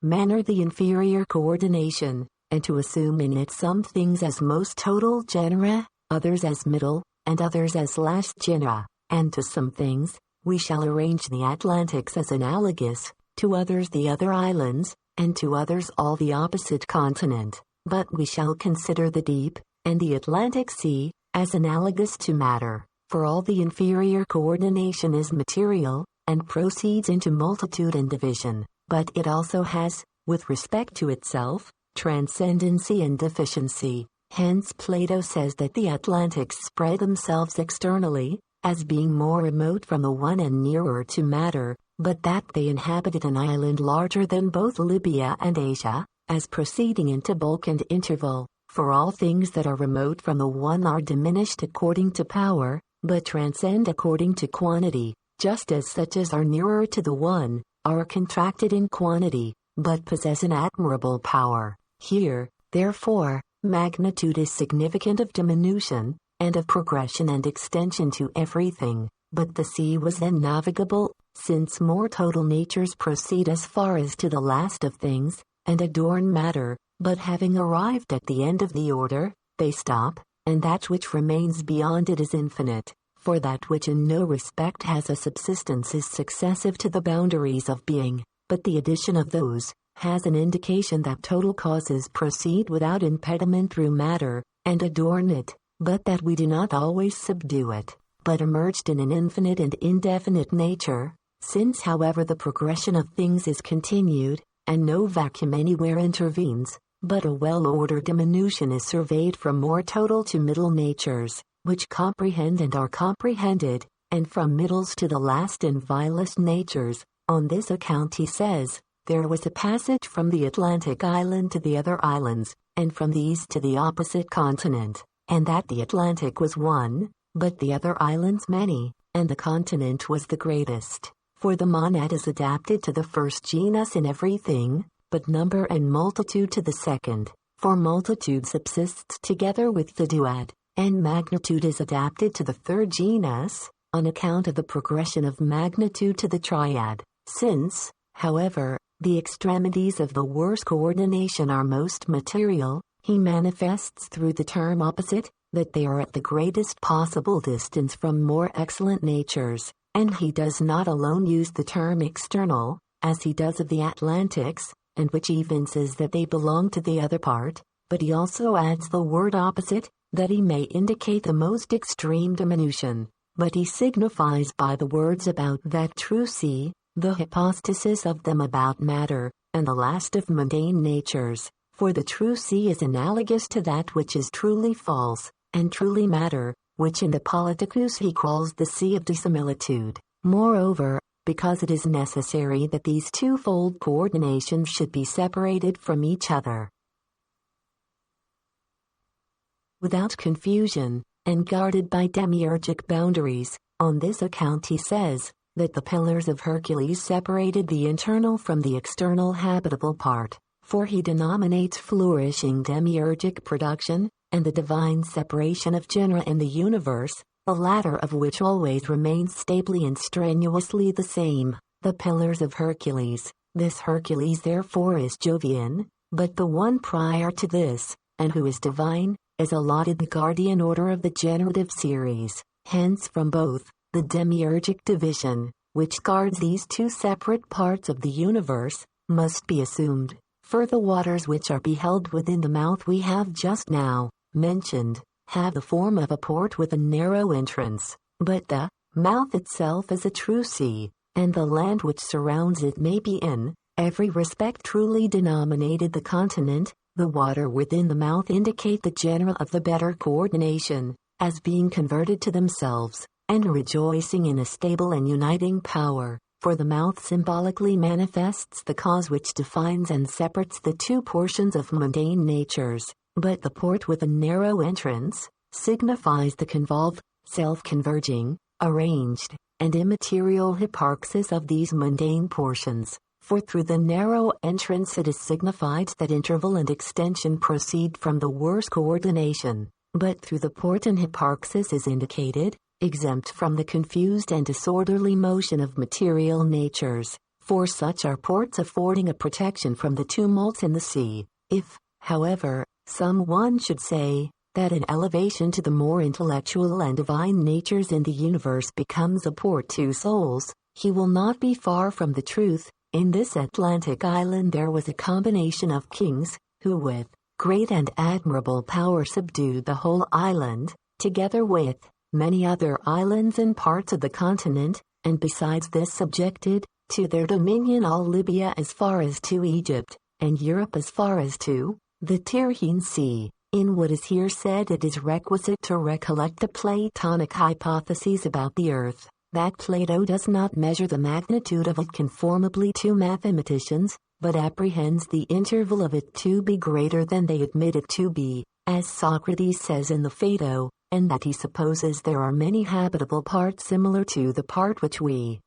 manner the inferior coordination, and to assume in it some things as most total genera, others as middle, and others as last genera, and to some things, we shall arrange the Atlantics as analogous, to others the other islands, and to others all the opposite continent, but we shall consider the deep, and the Atlantic Sea, as analogous to matter, for all the inferior coordination is material, and proceeds into multitude and division, but it also has, with respect to itself, transcendency and deficiency. Hence Plato says that the Atlantics spread themselves externally, as being more remote from the one and nearer to matter, but that they inhabited an island larger than both Libya and Asia, as proceeding into bulk and interval, for all things that are remote from the one are diminished according to power, but transcend according to quantity, just as such as are nearer to the one, are contracted in quantity, but possess an admirable power. Here, therefore, magnitude is significant of diminution, and of progression and extension to everything, but the sea was then navigable, since more total natures proceed as far as to the last of things, and adorn matter, but having arrived at the end of the order, they stop, and that which remains beyond it is infinite, for that which in no respect has a subsistence is successive to the boundaries of being, but the addition of those has an indication that total causes proceed without impediment through matter, and adorn it, but that we do not always subdue it, but emerged in an infinite and indefinite nature, since however the progression of things is continued, and no vacuum anywhere intervenes, but a well-ordered diminution is surveyed from more total to middle natures, which comprehend and are comprehended, and from middles to the last and vilest natures. On this account he says, there was a passage from the Atlantic island to the other islands, and from these to the opposite continent, and that the Atlantic was one, but the other islands many, and the continent was the greatest. For the monad is adapted to the first genus in everything, but number and multitude to the second, for multitude subsists together with the duad, and magnitude is adapted to the third genus, on account of the progression of magnitude to the triad. Since, however, the extremities of the worst coordination are most material, he manifests through the term opposite, that they are at the greatest possible distance from more excellent natures, and he does not alone use the term external, as he does of the Atlantics, and which evinces that they belong to the other part, but he also adds the word opposite, that he may indicate the most extreme diminution, but he signifies by the words about that true sea, the hypostasis of them about matter, and the last of mundane natures, for the true sea is analogous to that which is truly false, and truly matter, which in the Politicus he calls the sea of dissimilitude. Moreover, because it is necessary that these twofold coordinations should be separated from each other without confusion, and guarded by demiurgic boundaries. On this account he says that the pillars of Hercules separated the internal from the external habitable part, for he denominates flourishing demiurgic production, and the divine separation of genera in the universe, the latter of which always remains stably and strenuously the same, the pillars of Hercules. This Hercules therefore is Jovian, but the one prior to this, and who is divine, is allotted the guardian order of the generative series. Hence from both, the demiurgic division, which guards these two separate parts of the universe, must be assumed. For the waters which are beheld within the mouth we have just now mentioned, have the form of a port with a narrow entrance, but the mouth itself is a true sea, and the land which surrounds it may be in every respect truly denominated the continent. The water within the mouth indicate the genera of the better coordination, as being converted to themselves, and rejoicing in a stable and uniting power, for the mouth symbolically manifests the cause which defines and separates the two portions of mundane natures, but the port with a narrow entrance signifies the convolved, self-converging, arranged, and immaterial hyparxis of these mundane portions. For through the narrow entrance it is signified that interval and extension proceed from the worse coordination, but through the port and hyparxis is indicated, exempt from the confused and disorderly motion of material natures, for such are ports affording a protection from the tumults in the sea. If, however, some one should say that an elevation to the more intellectual and divine natures in the universe becomes a port to souls, he will not be far from the truth. In this Atlantic island there was a combination of kings, who with great and admirable power subdued the whole island, together with many other islands and parts of the continent, and besides this subjected to their dominion all Libya as far as to Egypt, and Europe as far as to the Tyrrhene Sea. In what is here said it is requisite to recollect the Platonic hypotheses about the earth, that Plato does not measure the magnitude of it conformably to mathematicians, but apprehends the interval of it to be greater than they admit it to be, as Socrates says in the Phaedo, and that he supposes there are many habitable parts similar to the part which we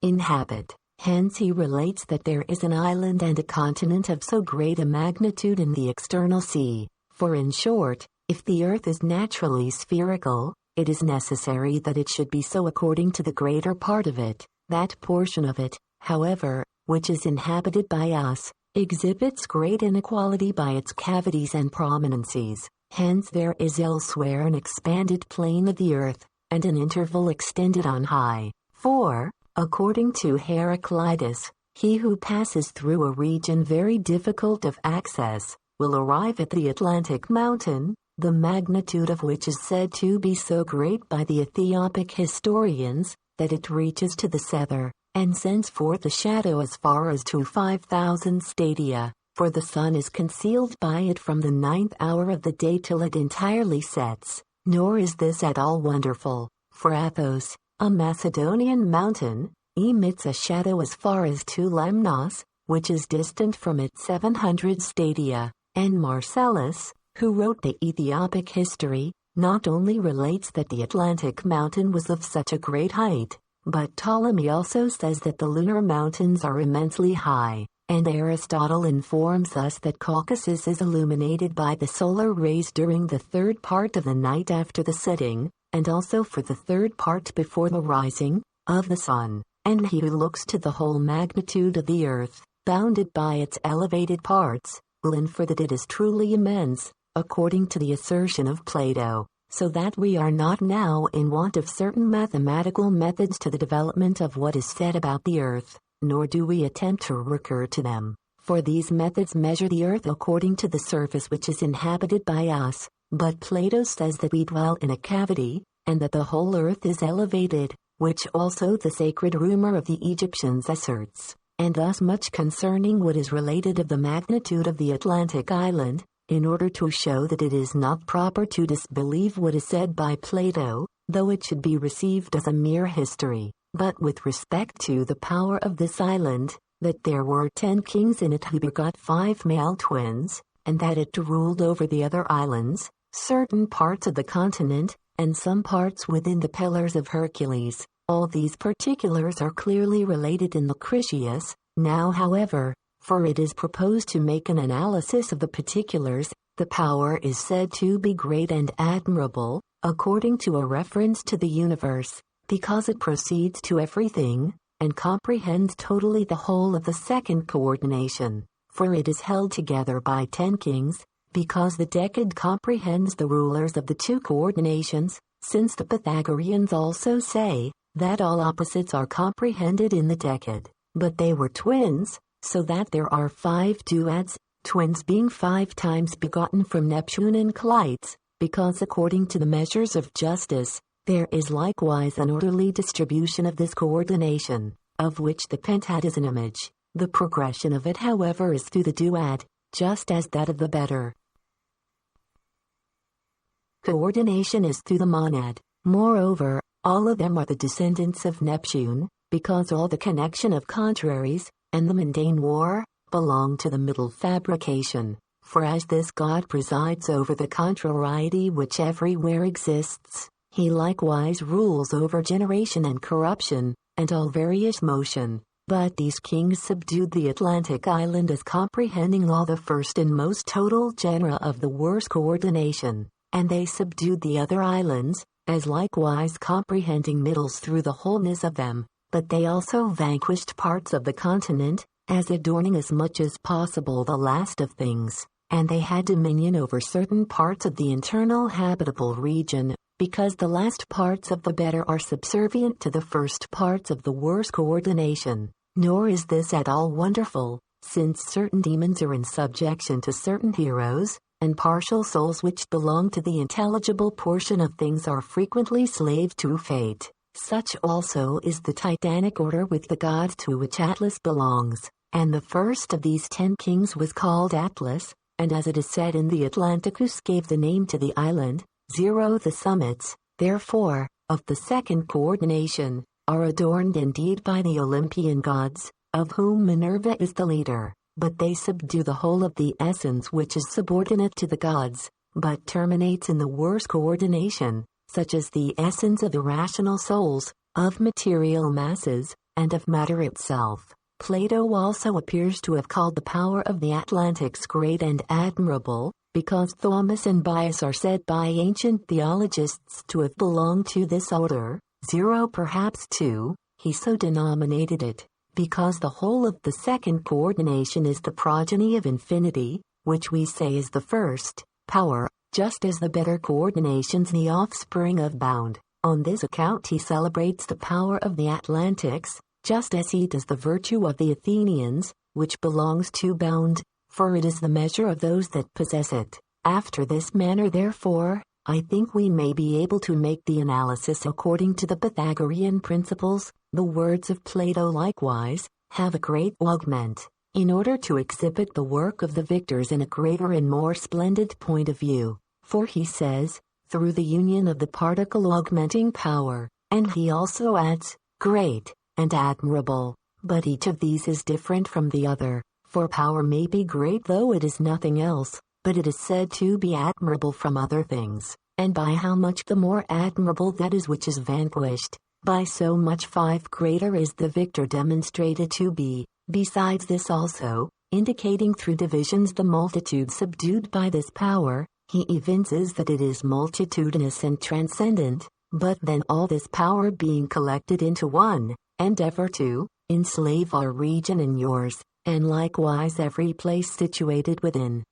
inhabit. Hence he relates that there is an island and a continent of so great a magnitude in the external sea. For in short, if the earth is naturally spherical, it is necessary that it should be so according to the greater part of it. That portion of it, however, which is inhabited by us, exhibits great inequality by its cavities and prominencies. Hence there is elsewhere an expanded plane of the earth, and an interval extended on high. For, according to Heraclitus, he who passes through a region very difficult of access, will arrive at the Atlantic mountain, the magnitude of which is said to be so great by the Ethiopic historians, that it reaches to the Sether, and sends forth a shadow as far as to 5,000 stadia, for the sun is concealed by it from the 9th hour of the day till it entirely sets. Nor is this at all wonderful, for Athos, a Macedonian mountain, emits a shadow as far as to Lemnos, which is distant from it 700 stadia, and Marcellus, who wrote the Ethiopic history, not only relates that the Atlantic mountain was of such a great height, but Ptolemy also says that the lunar mountains are immensely high, and Aristotle informs us that Caucasus is illuminated by the solar rays during the third part of the night after the setting, and also for the third part before the rising of the sun. And he who looks to the whole magnitude of the earth, bounded by its elevated parts, will infer that it is truly immense, according to the assertion of Plato, so that we are not now in want of certain mathematical methods to the development of what is said about the earth, nor do we attempt to recur to them, for these methods measure the earth according to the surface which is inhabited by us, but Plato says that we dwell in a cavity, and that the whole earth is elevated, which also the sacred rumor of the Egyptians asserts, and thus much concerning what is related of the magnitude of the Atlantic island, in order to show that it is not proper to disbelieve what is said by Plato, though it should be received as a mere history, but with respect to the power of this island, that there were 10 kings in it who begot 5 male twins, and that it ruled over the other islands, certain parts of the continent, and some parts within the Pillars of Hercules. All these particulars are clearly related in the Critias. Now, however, for it is proposed to make an analysis of the particulars, the power is said to be great and admirable, according to a reference to the universe, because it proceeds to everything, and comprehends totally the whole of the second coordination, for it is held together by 10 kings, because the decade comprehends the rulers of the 2 coordinations, since the Pythagoreans also say that all opposites are comprehended in the decade, but they were twins, so that there are 5 duads, twins being 5 times begotten from Neptune and Clytes, because according to the measures of justice, there is likewise an orderly distribution of this coordination, of which the pentad is an image. The progression of it, however, is through the duad, just as that of the better coordination is through the monad. Moreover, all of them are the descendants of Neptune, because all the connection of contraries, and the mundane war, belong to the middle fabrication. For as this God presides over the contrariety which everywhere exists, he likewise rules over generation and corruption, and all various motion. But these kings subdued the Atlantic island as comprehending all the first and most total genera of the worst coordination, and they subdued the other islands, as likewise comprehending middles through the wholeness of them. But they also vanquished parts of the continent, as adorning as much as possible the last of things, and they had dominion over certain parts of the internal habitable region, because the last parts of the better are subservient to the first parts of the worst coordination. Nor is this at all wonderful, since certain demons are in subjection to certain heroes, and partial souls which belong to the intelligible portion of things are frequently slaves to fate. Such also is the Titanic order with the gods to which Atlas belongs, and the first of these 10 kings was called Atlas, and as it is said in the Atlanticus gave the name to the island, 0 the summits, therefore, of the second coordination, are adorned indeed by the Olympian gods, of whom Minerva is the leader, but they subdue the whole of the essence which is subordinate to the gods, but terminates in the worst coordination, such as the essence of irrational souls, of material masses, and of matter itself. Plato also appears to have called the power of the Atlantics great and admirable, because Thomas and Bias are said by ancient theologists to have belonged to this order, 0 perhaps 2, he so denominated it, because the whole of the second coordination is the progeny of infinity, which we say is the first power, just as the better coordinations the offspring of bound. On this account he celebrates the power of the Atlantics, just as he does the virtue of the Athenians, which belongs to bound, for it is the measure of those that possess it. After this manner, therefore, I think we may be able to make the analysis according to the Pythagorean principles. The words of Plato likewise have a great augment, in order to exhibit the work of the victors in a greater and more splendid point of view. For he says, through the union of the particle augmenting power, and he also adds, great and admirable. But each of these is different from the other, for power may be great though it is nothing else, but it is said to be admirable from other things, and by how much the more admirable that is which is vanquished, by so much 5 greater is the victor demonstrated to be. Besides this also, indicating through divisions the multitude subdued by this power, he evinces that it is multitudinous and transcendent, but then all this power being collected into one, endeavor to enslave our region and yours, and likewise every place situated within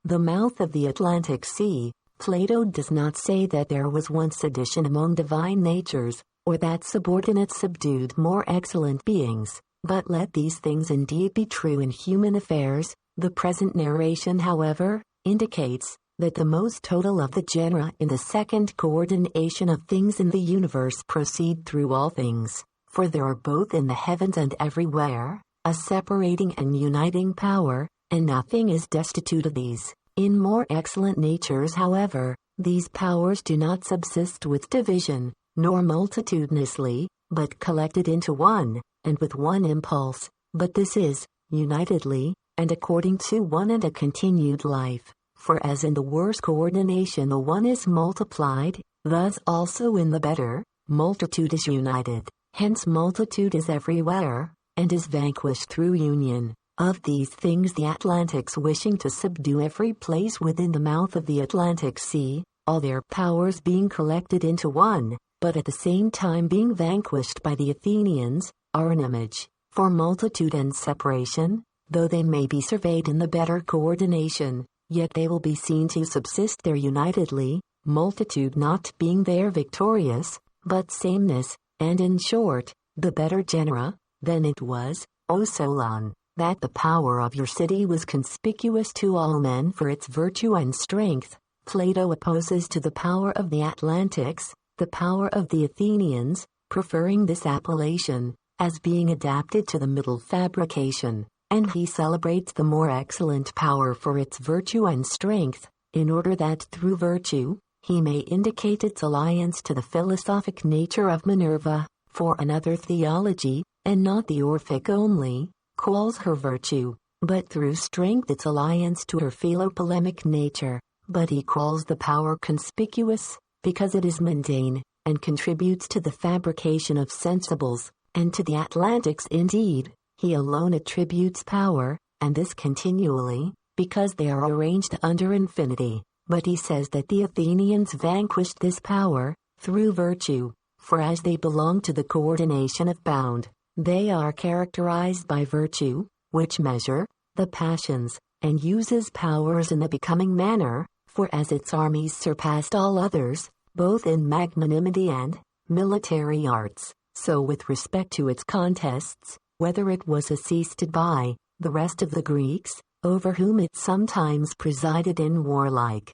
the mouth of the Atlantic Sea. Plato does not say that there was once sedition among divine natures, or that subordinates subdued more excellent beings, but let these things indeed be true in human affairs. The present narration, however, indicates that the most total of the genera in the second coordination of things in the universe proceed through all things, for there are both in the heavens and everywhere, a separating and uniting power, and nothing is destitute of these. In more excellent natures, however, these powers do not subsist with division, nor multitudinously, but collected into one, and with one impulse, but this is, unitedly, and according to one and a continued life. For as in the worse coordination the one is multiplied, thus also in the better, multitude is united. Hence multitude is everywhere, and is vanquished through union. Of these things the Atlantics, wishing to subdue every place within the mouth of the Atlantic Sea, all their powers being collected into one, but at the same time being vanquished by the Athenians, are an image. For multitude and separation, though they may be surveyed in the better coordination, yet they will be seen to subsist there unitedly, multitude not being there victorious, but sameness, and in short, the better genera. Then it was, O Solon, that the power of your city was conspicuous to all men for its virtue and strength. Plato opposes to the power of the Atlantics the power of the Athenians, preferring this appellation, as being adapted to the middle fabrication, and he celebrates the more excellent power for its virtue and strength, in order that through virtue, he may indicate its alliance to the philosophic nature of Minerva, for another theology, and not the Orphic only, calls her virtue, but through strength its alliance to her philopolemic nature, but he calls the power conspicuous, because it is mundane, and contributes to the fabrication of sensibles, and to the Atlantics indeed, he alone attributes power, and this continually, because they are arranged under infinity. But he says that the Athenians vanquished this power, through virtue, for as they belong to the coordination of bound, they are characterized by virtue, which measure the passions, and uses powers in the becoming manner, for as its armies surpassed all others, both in magnanimity and military arts, so with respect to its contests, whether it was assisted by the rest of the Greeks, over whom it sometimes presided in warlike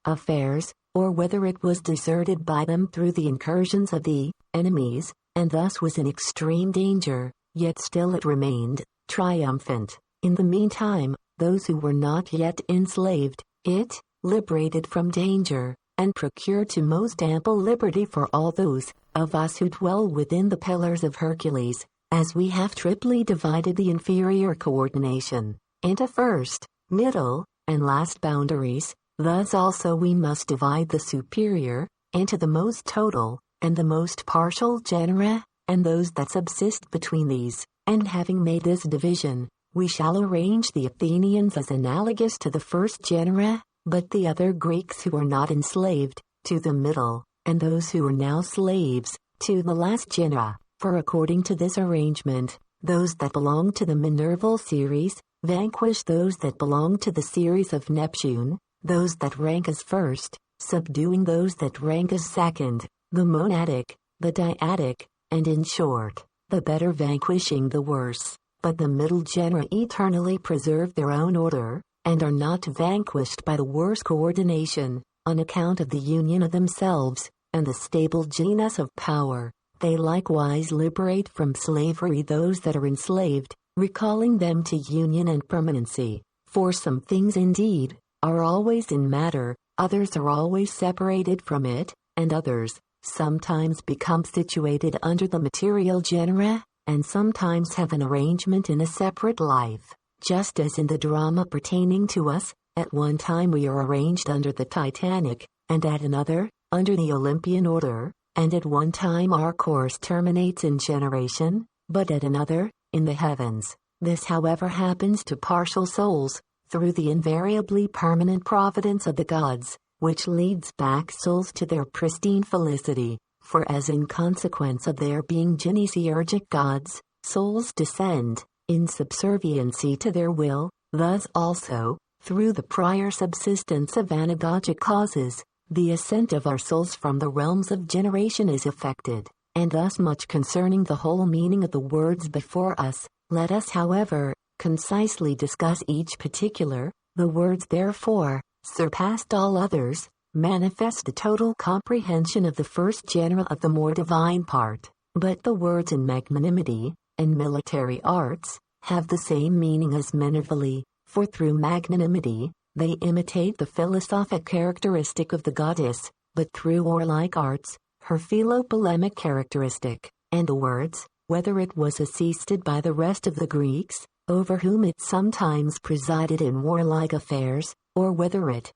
affairs, or whether it was deserted by them through the incursions of the enemies, and thus was in extreme danger, yet still it remained triumphant. In the meantime, those who were not yet enslaved, it liberated from danger, and procured to most ample liberty for all those of us who dwell within the pillars of Hercules, as we have triply divided the inferior coordination into first, middle, and last boundaries. Thus also we must divide the superior into the most total and the most partial genera, and those that subsist between these. And having made this division, we shall arrange the Athenians as analogous to the first genera, but the other Greeks who are not enslaved, to the middle, and those who are now slaves, to the last genera. For according to this arrangement, those that belong to the Minerval series vanquish those that belong to the series of Neptune, those that rank as first, subduing those that rank as second, the monadic, the dyadic, and in short, the better vanquishing the worse. But the middle genera eternally preserve their own order, and are not vanquished by the worse coordination, on account of the union of themselves, and the stable genus of power. They likewise liberate from slavery those that are enslaved, recalling them to union and permanency. For some things indeed are always in matter, others are always separated from it, and others sometimes become situated under the material genera, and sometimes have an arrangement in a separate life. Just as in the drama pertaining to us, at one time we are arranged under the Titanic, and at another, under the Olympian order, and at one time our course terminates in generation, but at another, in the heavens. This however happens to partial souls, through the invariably permanent providence of the gods, which leads back souls to their pristine felicity, for as in consequence of their being genesiurgic gods, souls descend, in subserviency to their will, thus also, through the prior subsistence of anagogic causes, the ascent of our souls from the realms of generation is effected. And thus much concerning the whole meaning of the words before us. Let us, however, concisely discuss each particular. The words therefore, surpassed all others, manifest the total comprehension of the first genera of the more divine part. But the words in magnanimity, and military arts, have the same meaning as Minervale, for through magnanimity, they imitate the philosophic characteristic of the goddess, but through warlike arts, her philopolemic characteristic, and the words, whether it was assisted by the rest of the Greeks, over whom it sometimes presided in warlike affairs, or whether it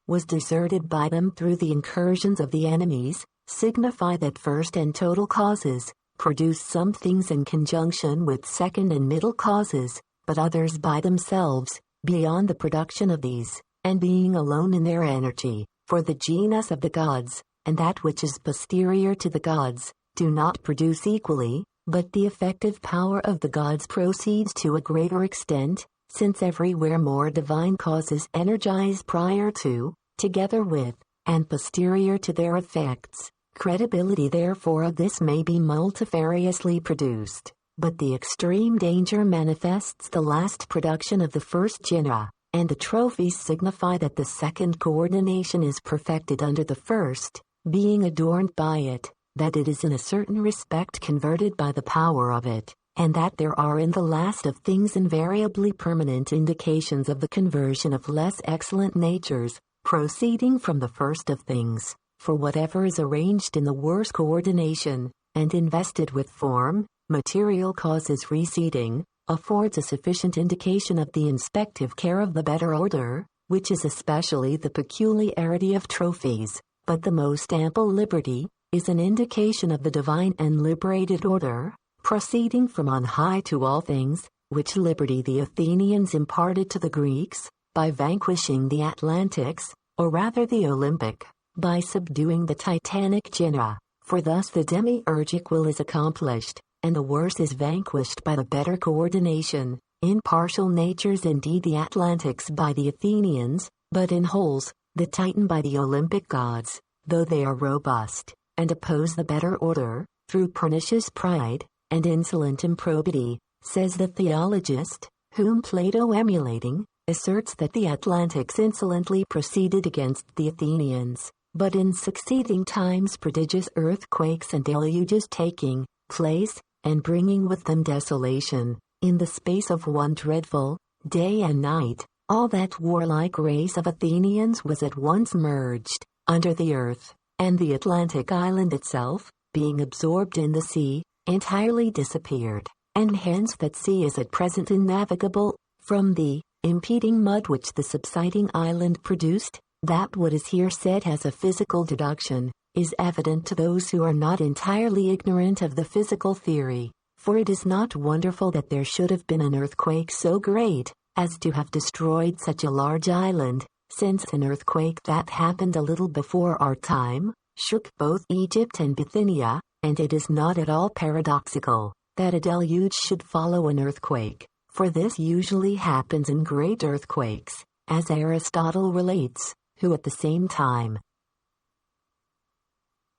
was deserted by them through the incursions of the enemies, signify that first and total causes produce some things in conjunction with second and middle causes, but others by themselves, beyond the production of these, and being alone in their energy, for the genus of the gods, and that which is posterior to the gods, do not produce equally, but the effective power of the gods proceeds to a greater extent, since everywhere more divine causes energize prior to, together with, and posterior to their effects. Credibility therefore of this may be multifariously produced, but the extreme danger manifests the last production of the first genera, and the trophies signify that the second coordination is perfected under the first, being adorned by it, that it is in a certain respect converted by the power of it, and that there are in the last of things invariably permanent indications of the conversion of less excellent natures, proceeding from the first of things. For whatever is arranged in the worse coordination, and invested with form, material causes receding, affords a sufficient indication of the inspective care of the better order, which is especially the peculiarity of trophies, but the most ample liberty is an indication of the divine and liberated order, proceeding from on high to all things, which liberty the Athenians imparted to the Greeks, by vanquishing the Atlantics, or rather the Olympic, by subduing the Titanic genera, for thus the demiurgic will is accomplished, and the worse is vanquished by the better coordination, in partial natures indeed the Atlantics by the Athenians, but in wholes, the Titan by the Olympic gods, though they are robust, and oppose the better order, through pernicious pride, and insolent improbity, says the theologist, whom Plato emulating, asserts that the Atlantics insolently proceeded against the Athenians, but in succeeding times prodigious earthquakes and deluges taking place, and bringing with them desolation, in the space of one dreadful day and night, all that warlike race of Athenians was at once merged under the earth, and the Atlantic island itself, being absorbed in the sea, entirely disappeared, and hence that sea is at present innavigable, from the impeding mud which the subsiding island produced. That what is here said has a physical deduction, is evident to those who are not entirely ignorant of the physical theory, for it is not wonderful that there should have been an earthquake so great, as to have destroyed such a large island, since an earthquake that happened a little before our time, shook both Egypt and Bithynia, and it is not at all paradoxical, that a deluge should follow an earthquake, for this usually happens in great earthquakes, as Aristotle relates, who at the same time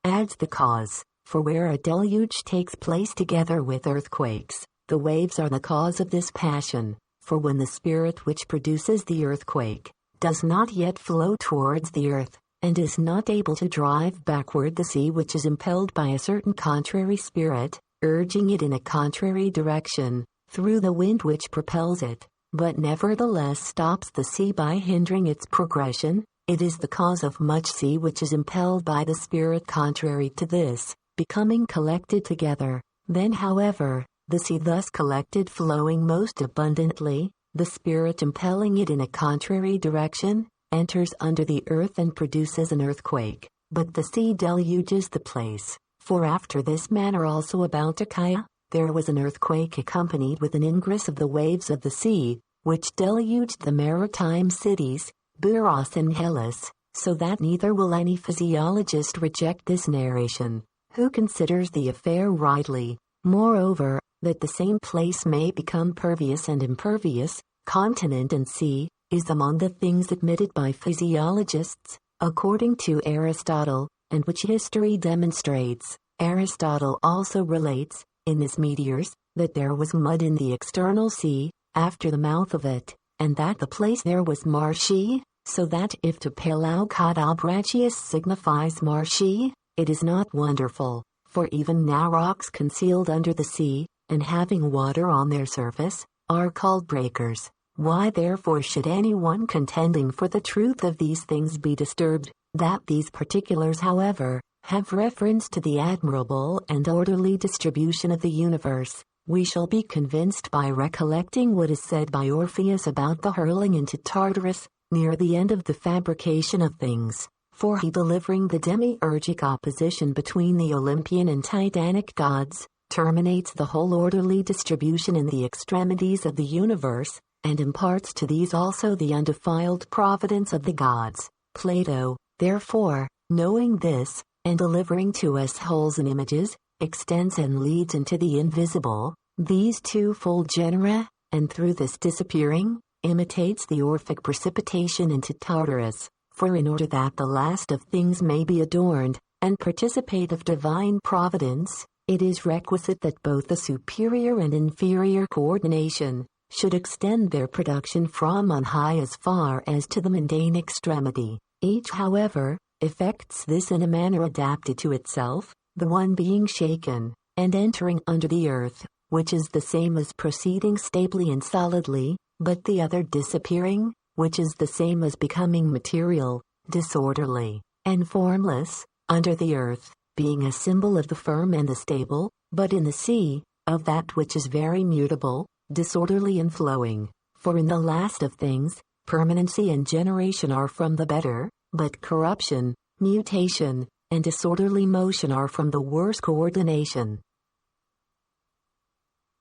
adds the cause, for where a deluge takes place together with earthquakes, the waves are the cause of this passion, for when the spirit which produces the earthquake does not yet flow towards the earth, and is not able to drive backward the sea which is impelled by a certain contrary spirit, urging it in a contrary direction, through the wind which propels it, but nevertheless stops the sea by hindering its progression, it is the cause of much sea which is impelled by the spirit contrary to this, becoming collected together. Then however, the sea thus collected flowing most abundantly, the spirit impelling it in a contrary direction, enters under the earth and produces an earthquake, but the sea deluges the place. For after this manner also about Achaia, there was an earthquake accompanied with an ingress of the waves of the sea, which deluged the maritime cities, Buros and Hellas, so that neither will any physiologist reject this narration, who considers the affair rightly. Moreover, that the same place may become pervious and impervious, continent and sea, is among the things admitted by physiologists, according to Aristotle, and which history demonstrates. Aristotle also relates, in his Meteors, that there was mud in the external sea, after the mouth of it, and that the place there was marshy, so that if to Pelaukadabrachius signifies marshy, it is not wonderful, for even now rocks concealed under the sea, and having water on their surface, are called breakers. Why therefore should anyone contending for the truth of these things be disturbed, that these particulars, however, have reference to the admirable and orderly distribution of the universe? We shall be convinced by recollecting what is said by Orpheus about the hurling into Tartarus, near the end of the fabrication of things. For he, delivering the demiurgic opposition between the Olympian and Titanic gods, terminates the whole orderly distribution in the extremities of the universe, and imparts to these also the undefiled providence of the gods. Plato, therefore, knowing this, and delivering to us wholes and images, extends and leads into the invisible, these twofold genera, and through this disappearing, imitates the Orphic precipitation into Tartarus. For in order that the last of things may be adorned, and participate of divine providence, it is requisite that both the superior and inferior coordination should extend their production from on high as far as to the mundane extremity. Each, however, effects this in a manner adapted to itself, the one being shaken, and entering under the earth, which is the same as proceeding stably and solidly, but the other disappearing, which is the same as becoming material, disorderly, and formless, under the earth, being a symbol of the firm and the stable, but in the sea, of that which is very mutable, disorderly and flowing. For in the last of things, permanency and generation are from the better, but corruption, mutation, and disorderly motion are from the worse coordination.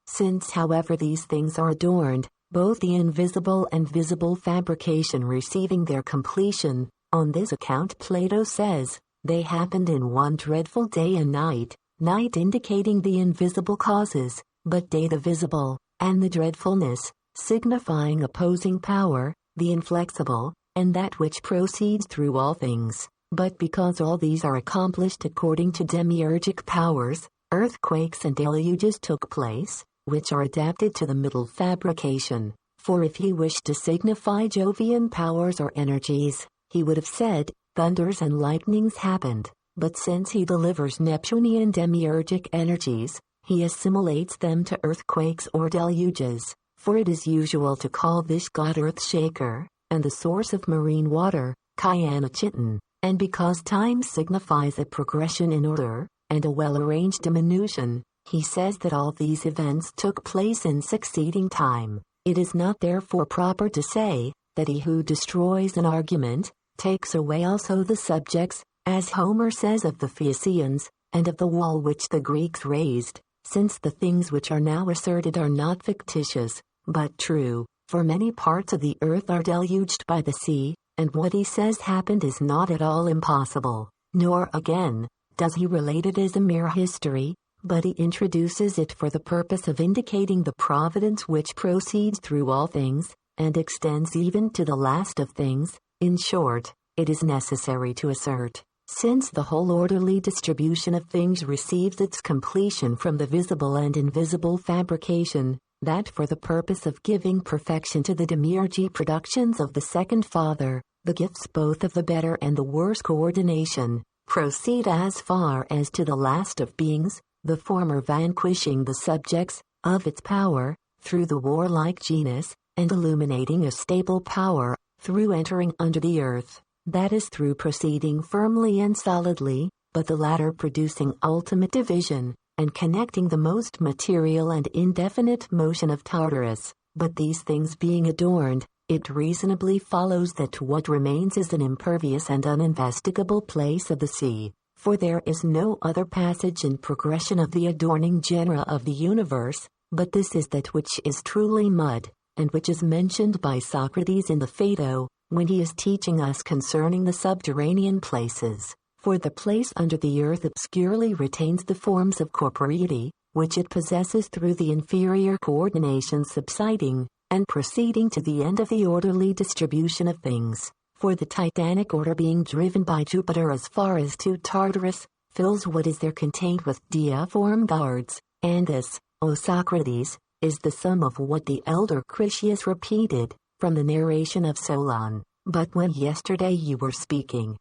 Since, however, these things are adorned, both the invisible and visible fabrication receiving their completion, on this account Plato says, they happened in one dreadful day and night, night indicating the invisible causes, but day the visible, and the dreadfulness, signifying opposing power, the inflexible, and that which proceeds through all things. But because all these are accomplished according to demiurgic powers, earthquakes and deluges took place, which are adapted to the middle fabrication. For if he wished to signify Jovian powers or energies, he would have said, thunders and lightnings happened. But since he delivers Neptunian demiurgic energies, he assimilates them to earthquakes or deluges. For it is usual to call this god Earth-shaker, and the source of marine water, Kyanochiton. And because time signifies a progression in order, and a well-arranged diminution, he says that all these events took place in succeeding time. It is not therefore proper to say, that he who destroys an argument, takes away also the subjects, as Homer says of the Phaeacians, and of the wall which the Greeks raised, since the things which are now asserted are not fictitious, but true, for many parts of the earth are deluged by the sea, and what he says happened is not at all impossible, nor again, does he relate it as a mere history, but he introduces it for the purpose of indicating the providence which proceeds through all things, and extends even to the last of things. In short, it is necessary to assert, since the whole orderly distribution of things receives its completion from the visible and invisible fabrication, that for the purpose of giving perfection to the demiurgy productions of the second Father, the gifts both of the better and the worse coordination, proceed as far as to the last of beings, the former vanquishing the subjects of its power, through the warlike genus, and illuminating a stable power, through entering under the earth, that is through proceeding firmly and solidly, but the latter producing ultimate division, and connecting the most material and indefinite motion of Tartarus. But these things being adorned, it reasonably follows that what remains is an impervious and uninvestigable place of the sea, for there is no other passage in progression of the adorning genera of the universe, but this is that which is truly mud, and which is mentioned by Socrates in the Phaedo, when he is teaching us concerning the subterranean places. For the place under the earth obscurely retains the forms of corporeity, which it possesses through the inferior coordination subsiding, and proceeding to the end of the orderly distribution of things. For the Titanic order being driven by Jupiter as far as to Tartarus, fills what is there contained with deiform guards, and this, O Socrates, is the sum of what the elder Critias repeated, from the narration of Solon. But when yesterday you were speaking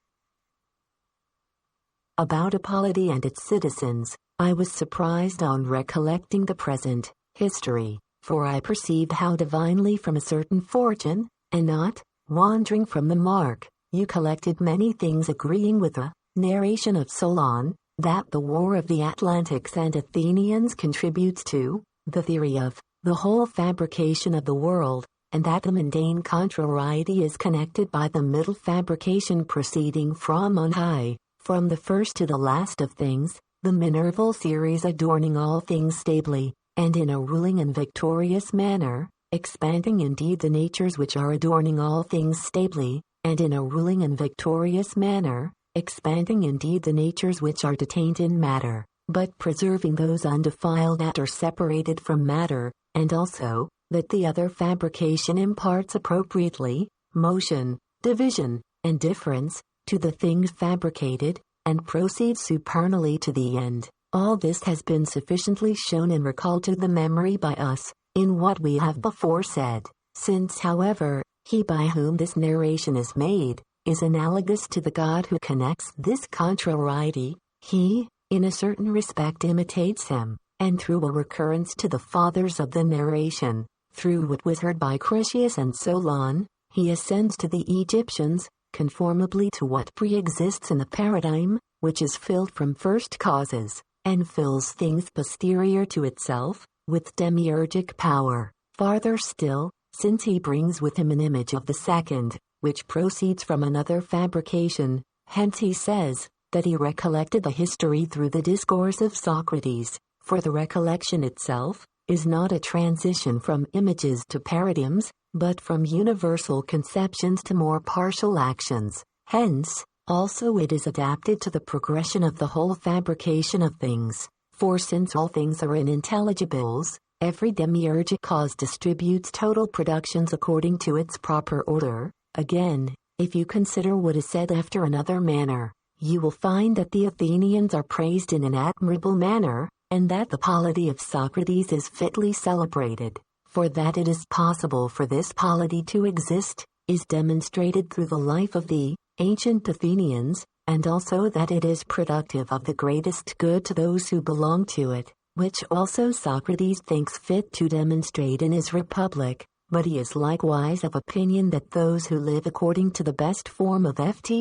about a polity and its citizens, I was surprised on recollecting the present history, for I perceived how divinely from a certain fortune, and not wandering from the mark, you collected many things agreeing with the narration of Solon, that the war of the Atlantics and Athenians contributes to the theory of the whole fabrication of the world, and that the mundane contrariety is connected by the middle fabrication proceeding from on high, from the first to the last of things, the Minerval series adorning all things stably, and in a ruling and victorious manner, expanding indeed the natures which are adorning all things stably, and in a ruling and victorious manner, expanding indeed the natures which are detained in matter, but preserving those undefiled that are separated from matter, and also, that the other fabrication imparts appropriately, motion, division, and difference, to the things fabricated, and proceeds supernally to the end. All this has been sufficiently shown and recalled to the memory by us, in what we have before said. Since, however, he by whom this narration is made, is analogous to the God who connects this contrariety, he, in a certain respect imitates him, and through a recurrence to the fathers of the narration, through what was heard by Critias and Solon, he ascends to the Egyptians, conformably to what pre-exists in the paradigm, which is filled from first causes, and fills things posterior to itself, with demiurgic power. Farther still, since he brings with him an image of the second, which proceeds from another fabrication, hence he says, that he recollected the history through the discourse of Socrates, for the recollection itself, is not a transition from images to paradigms, but from universal conceptions to more partial actions. Hence, also it is adapted to the progression of the whole fabrication of things. For since all things are in intelligibles, every demiurgic cause distributes total productions according to its proper order. Again, if you consider what is said after another manner, you will find that the Athenians are praised in an admirable manner, and that the polity of Socrates is fitly celebrated. For that it is possible for this polity to exist, is demonstrated through the life of the ancient Athenians, and also that it is productive of the greatest good to those who belong to it, which also Socrates thinks fit to demonstrate in his Republic, but he is likewise of opinion that those who live according to the best form of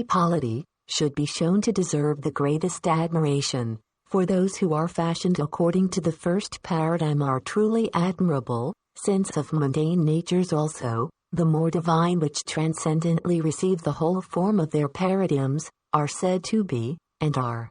polity, should be shown to deserve the greatest admiration. For those who are fashioned according to the first paradigm are truly admirable, since of mundane natures also, the more divine which transcendently receive the whole form of their paradigms, are said to be, and are,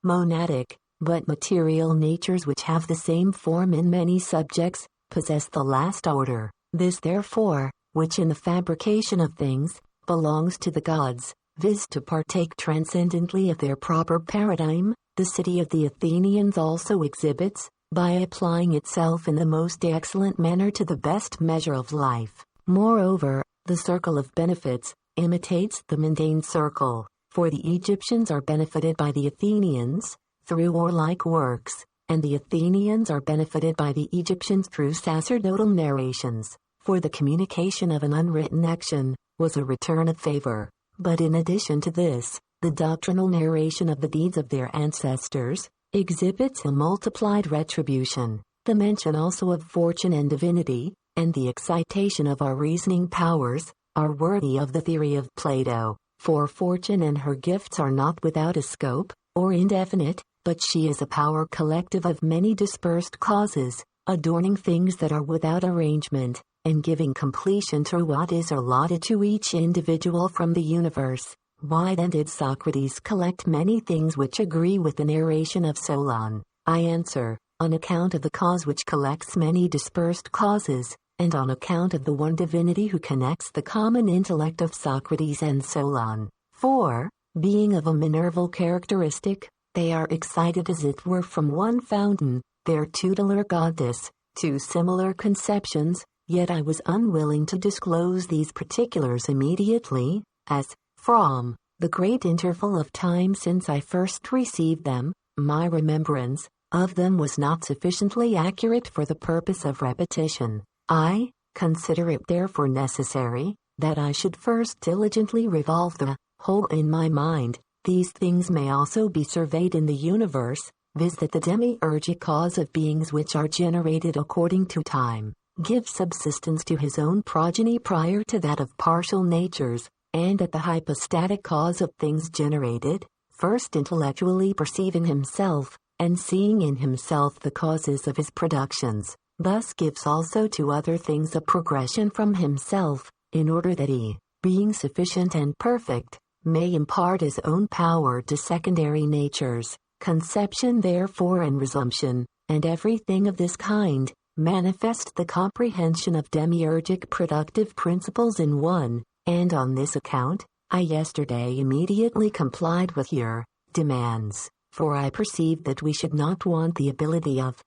monadic, but material natures which have the same form in many subjects, possess the last order. This therefore, which in the fabrication of things, belongs to the gods, viz. To partake transcendently of their proper paradigm, the city of the Athenians also exhibits, by applying itself in the most excellent manner to the best measure of life. Moreover, the circle of benefits imitates the mundane circle, for the Egyptians are benefited by the Athenians, through warlike works, and the Athenians are benefited by the Egyptians through sacerdotal narrations, for the communication of an unwritten action was a return of favor. But in addition to this, the doctrinal narration of the deeds of their ancestors exhibits a multiplied retribution. The mention also of fortune and divinity, and the excitation of our reasoning powers, are worthy of the theory of Plato. For fortune and her gifts are not without a scope, or indefinite, but she is a power collective of many dispersed causes, adorning things that are without arrangement, and giving completion to what is allotted to each individual from the universe. Why then did Socrates collect many things which agree with the narration of Solon? I answer, on account of the cause which collects many dispersed causes, and on account of the one divinity who connects the common intellect of Socrates and Solon. For, being of a Minerval characteristic, they are excited as it were from one fountain, their tutelar goddess, to similar conceptions, yet I was unwilling to disclose these particulars immediately, as, from the great interval of time since I first received them, my remembrance of them was not sufficiently accurate for the purpose of repetition. I consider it therefore necessary that I should first diligently revolve the whole in my mind, These things may also be surveyed in the universe, viz. that the demiurgic cause of beings which are generated according to time, give subsistence to his own progeny prior to that of partial natures, and that the hypostatic cause of things generated, first intellectually perceiving himself, and seeing in himself the causes of his productions, thus gives also to other things a progression from himself, in order that he, being sufficient and perfect, may impart his own power to secondary natures, conception therefore and resumption, and everything of this kind, manifest the comprehension of demiurgic productive principles in one, and on this account, I yesterday immediately complied with your demands, for I perceived that we should not want the ability of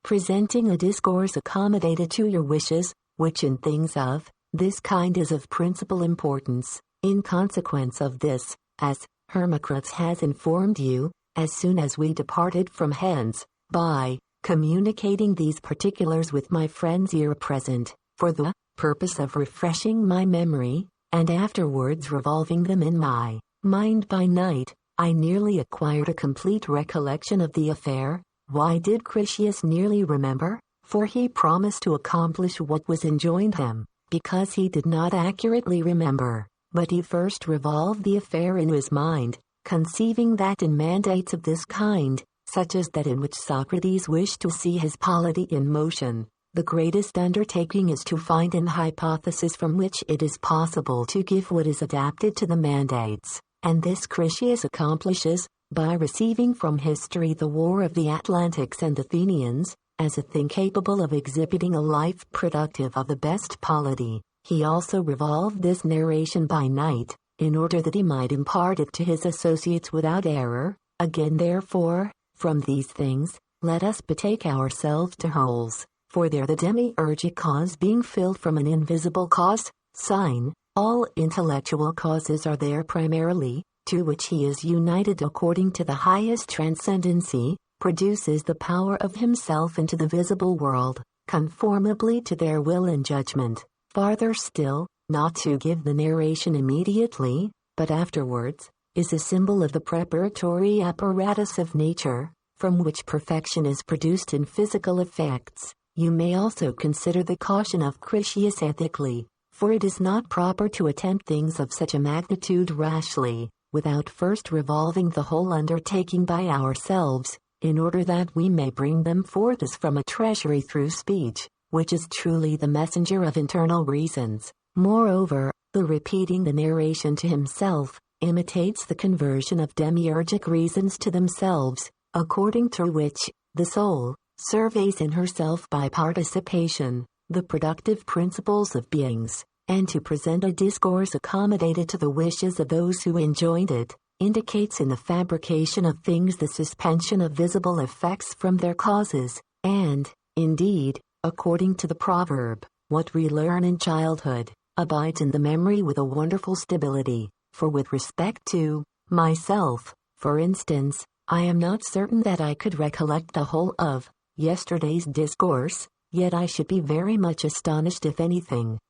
presenting a discourse accommodated to your wishes, which in things of this kind is of principal importance. In consequence of this, as Hermocrates has informed you, as soon as we departed from hence, by communicating these particulars with my friends here present, for the purpose of refreshing my memory, and afterwards revolving them in my mind by night, I nearly acquired a complete recollection of the affair. Why did Critias nearly remember? For he promised to accomplish what was enjoined him, because he did not accurately remember, but he first revolved the affair in his mind, conceiving that in mandates of this kind, such as that in which Socrates wished to see his polity in motion, the greatest undertaking is to find an hypothesis from which it is possible to give what is adapted to the mandates, and this Critias accomplishes, by receiving from history the war of the Atlantics and Athenians, as a thing capable of exhibiting a life productive of the best polity. He also revolved this narration by night, in order that he might impart it to his associates without error. Again therefore, from these things, let us betake ourselves to wholes, for they're the demiurgic cause being filled from an invisible cause, sign, all intellectual causes are there primarily, to which he is united according to the highest transcendency, produces the power of himself into the visible world, conformably to their will and judgment. Farther still, not to give the narration immediately, but afterwards, is a symbol of the preparatory apparatus of nature, from which perfection is produced in physical effects. You may also consider the caution of Critias ethically, for it is not proper to attempt things of such a magnitude rashly, without first revolving the whole undertaking by ourselves, in order that we may bring them forth as from a treasury through speech, which is truly the messenger of internal reasons. Moreover, the repeating the narration to himself, imitates the conversion of demiurgic reasons to themselves, according to which, the soul surveys in herself by participation, the productive principles of beings, and to present a discourse accommodated to the wishes of those who enjoined it, indicates in the fabrication of things the suspension of visible effects from their causes, and, indeed, according to the proverb, what we learn in childhood, abides in the memory with a wonderful stability. For with respect to myself, for instance, I am not certain that I could recollect the whole of yesterday's discourse, yet I should be very much astonished if anything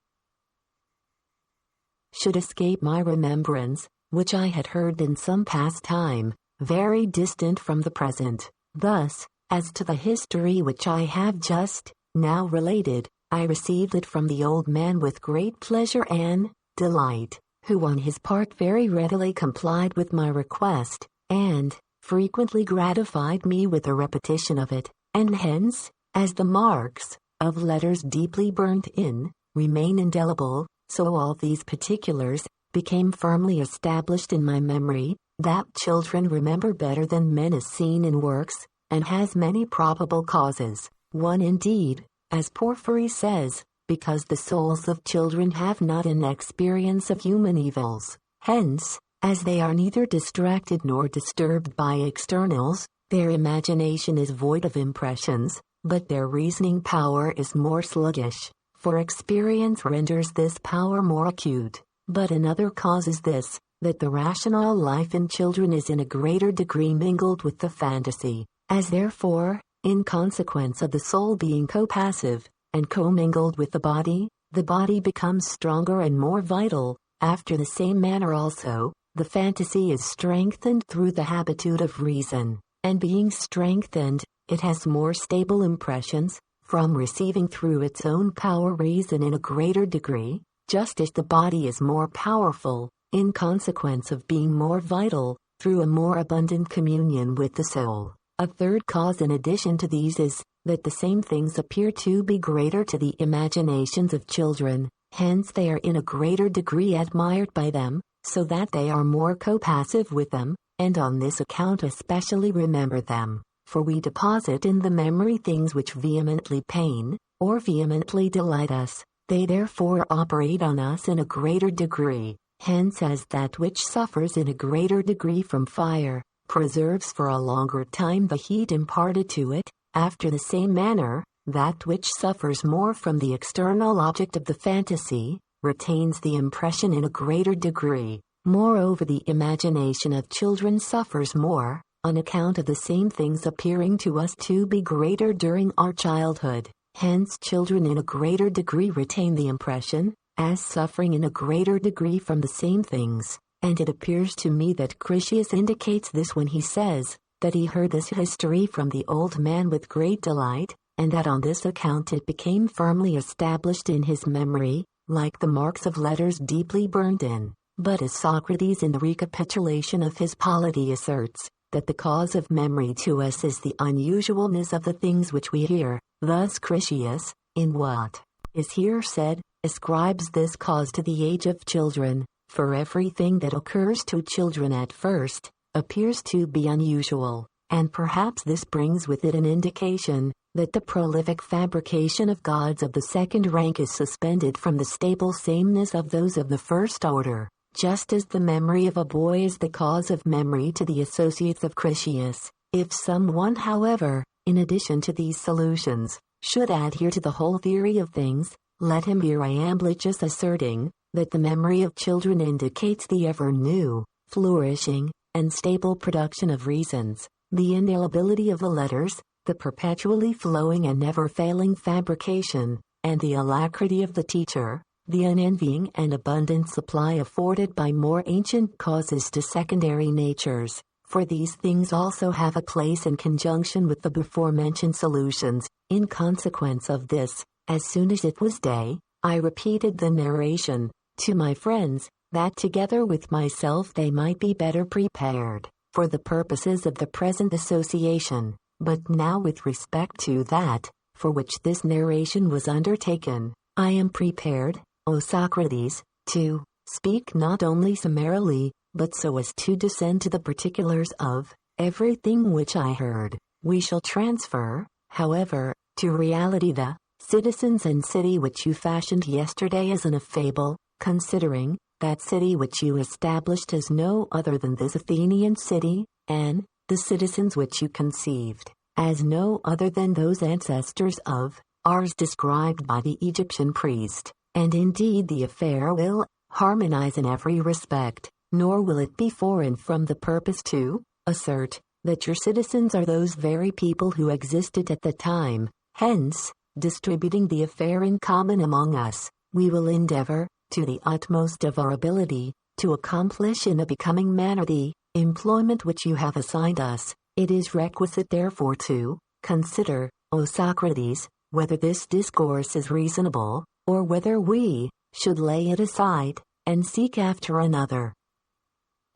should escape my remembrance, which I had heard in some past time, very distant from the present. Thus, as to the history which I have just now related, I received it from the old man with great pleasure and delight, who on his part very readily complied with my request, and frequently gratified me with a repetition of it, and hence, as the marks of letters deeply burnt in remain indelible, so all these particulars became firmly established in my memory. That children remember better than men is seen in works, and has many probable causes. One indeed, as Porphyry says, because the souls of children have not an experience of human evils. Hence, as they are neither distracted nor disturbed by externals, their imagination is void of impressions, but their reasoning power is more sluggish, for experience renders this power more acute. But another cause is this, that the rational life in children is in a greater degree mingled with the fantasy, as therefore, in consequence of the soul being co-passive, and commingled with the body becomes stronger and more vital, after the same manner also, the fantasy is strengthened through the habitude of reason, and being strengthened, it has more stable impressions, from receiving through its own power reason in a greater degree, just as the body is more powerful, in consequence of being more vital, through a more abundant communion with the soul. A third cause in addition to these is, that the same things appear to be greater to the imaginations of children, hence they are in a greater degree admired by them, so that they are more co-passive with them, and on this account especially remember them. For we deposit in the memory things which vehemently pain, or vehemently delight us, they therefore operate on us in a greater degree. Hence as that which suffers in a greater degree from fire, preserves for a longer time the heat imparted to it, after the same manner, that which suffers more from the external object of the fantasy, retains the impression in a greater degree. Moreover, the imagination of children suffers more, on account of the same things appearing to us to be greater during our childhood. Hence children in a greater degree retain the impression, as suffering in a greater degree from the same things, and it appears to me that Critias indicates this when he says, that he heard this history from the old man with great delight, and that on this account it became firmly established in his memory, like the marks of letters deeply burned in. But as Socrates in the recapitulation of his polity asserts, that the cause of memory to us is the unusualness of the things which we hear, thus Critias, in what is here said, ascribes this cause to the age of children, for everything that occurs to children at first, appears to be unusual, and perhaps this brings with it an indication, that the prolific fabrication of gods of the second rank is suspended from the stable sameness of those of the first order. Just as the memory of a boy is the cause of memory to the associates of Critias, if someone, however, in addition to these solutions, should adhere to the whole theory of things, let him be Iamblichus asserting, that the memory of children indicates the ever new, flourishing, and stable production of reasons, the indelibility of the letters, the perpetually flowing and never failing fabrication, and the alacrity of the teacher, the unenvying and abundant supply afforded by more ancient causes to secondary natures, for these things also have a place in conjunction with the before-mentioned solutions. In consequence of this, as soon as it was day, I repeated the narration to my friends, that together with myself they might be better prepared for the purposes of the present association. But now with respect to that, for which this narration was undertaken, I am prepared, O Socrates, to speak not only summarily, but so as to descend to the particulars of everything which I heard. We shall transfer, however, to reality the citizens and city which you fashioned yesterday as in a fable, considering that city which you established as no other than this Athenian city, and the citizens which you conceived as no other than those ancestors of ours described by the Egyptian priest. And indeed the affair will harmonize in every respect, nor will it be foreign from the purpose to assert that your citizens are those very people who existed at the time. Hence, distributing the affair in common among us, we will endeavor, to the utmost of our ability, to accomplish in a becoming manner the employment which you have assigned us. It is requisite therefore to consider, O Socrates, whether this discourse is reasonable, or whether we should lay it aside, and seek after another.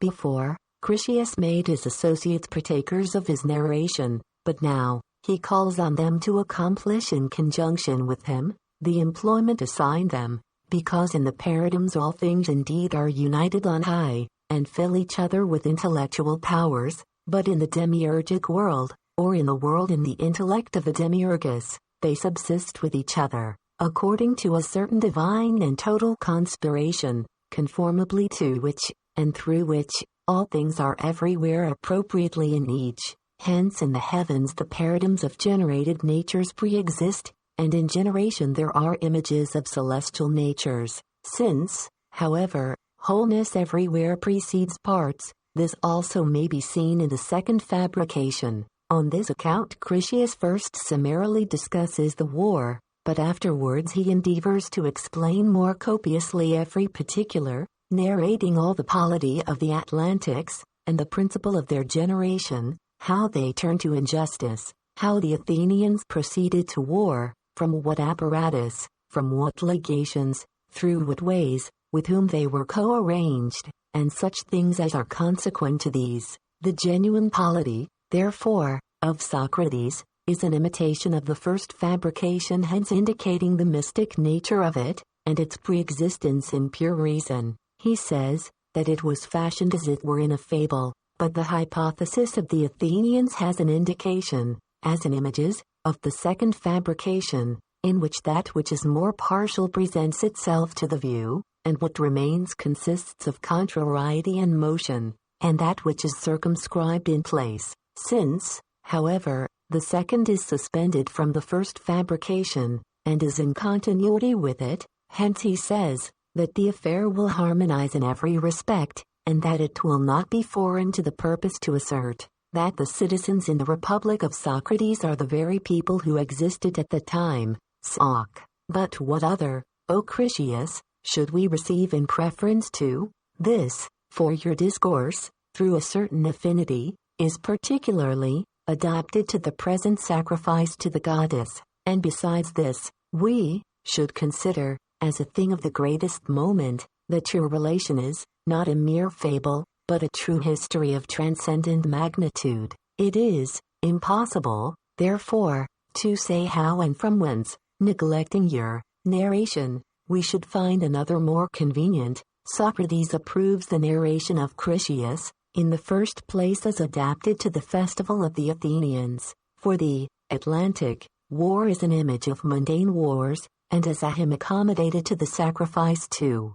Before, Critias made his associates partakers of his narration, but now, he calls on them to accomplish in conjunction with him, the employment assigned them, because in the paradigms all things indeed are united on high, and fill each other with intellectual powers, but in the demiurgic world, or in the world in the intellect of the demiurgus, they subsist with each other, according to a certain divine and total conspiration, conformably to which, and through which, all things are everywhere appropriately in each. Hence in the heavens the paradigms of generated natures pre-exist, and in generation there are images of celestial natures. Since, however, wholeness everywhere precedes parts, this also may be seen in the second fabrication. On this account Critias first summarily discusses the war, but afterwards he endeavors to explain more copiously every particular, narrating all the polity of the Atlantics, and the principle of their generation, how they turned to injustice, how the Athenians proceeded to war, from what apparatus, from what legations, through what ways, with whom they were co-arranged, and such things as are consequent to these. The genuine polity, therefore, of Socrates, is an imitation of the first fabrication, hence indicating the mystic nature of it, and its pre-existence in pure reason. He says that it was fashioned as it were in a fable, but the hypothesis of the Athenians has an indication, as in images, of the second fabrication, in which that which is more partial presents itself to the view, and what remains consists of contrariety and motion, and that which is circumscribed in place. Since, however, the second is suspended from the first fabrication, and is in continuity with it, hence he says that the affair will harmonize in every respect, and that it will not be foreign to the purpose to assert that the citizens in the Republic of Socrates are the very people who existed at the time. Soc. But what other, O Critias, should we receive in preference to this? For your discourse, through a certain affinity, is particularly adapted to the present sacrifice to the goddess, and besides this, we should consider, as a thing of the greatest moment, that your relation is not a mere fable, but a true history of transcendent magnitude. It is impossible, therefore, to say how and from whence, neglecting your narration, we should find another more convenient. Socrates approves the narration of Critias, in the first place as adapted to the festival of the Athenians, for the Atlantic war is an image of mundane wars, and as a hymn accommodated to the sacrifice to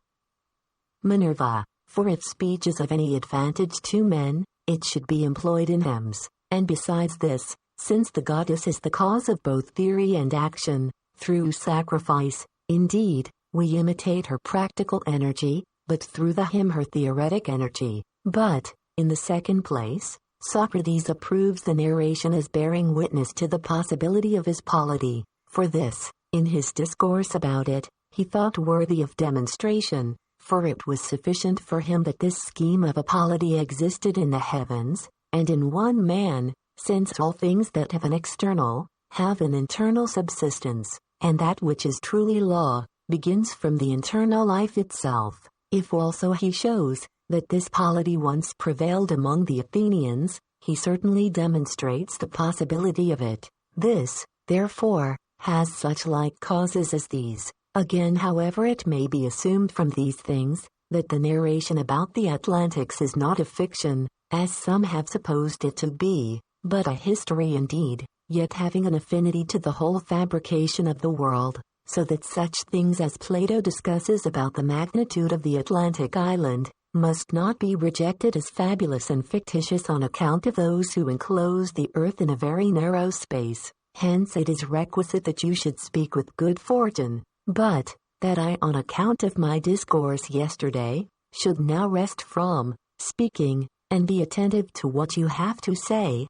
Minerva. For if speech is of any advantage to men, it should be employed in hymns, and besides this, since the goddess is the cause of both theory and action, through sacrifice, indeed, we imitate her practical energy, but through the hymn her theoretic energy. But, in the second place, Socrates approves the narration as bearing witness to the possibility of his polity. For this, in his discourse about it, he thought worthy of demonstration, for it was sufficient for him that this scheme of a polity existed in the heavens, and in one man, since all things that have an external, have an internal subsistence, and that which is truly law, begins from the internal life itself. If also he shows that this polity once prevailed among the Athenians, he certainly demonstrates the possibility of it. This, therefore, has such like causes as these. Again, however, it may be assumed from these things that the narration about the Atlantics is not a fiction, as some have supposed it to be, but a history indeed, yet having an affinity to the whole fabrication of the world, so that such things as Plato discusses about the magnitude of the Atlantic island must not be rejected as fabulous and fictitious on account of those who enclose the earth in a very narrow space. Hence it is requisite that you should speak with good fortune, but that I, on account of my discourse yesterday, should now rest from speaking, and be attentive to what you have to say,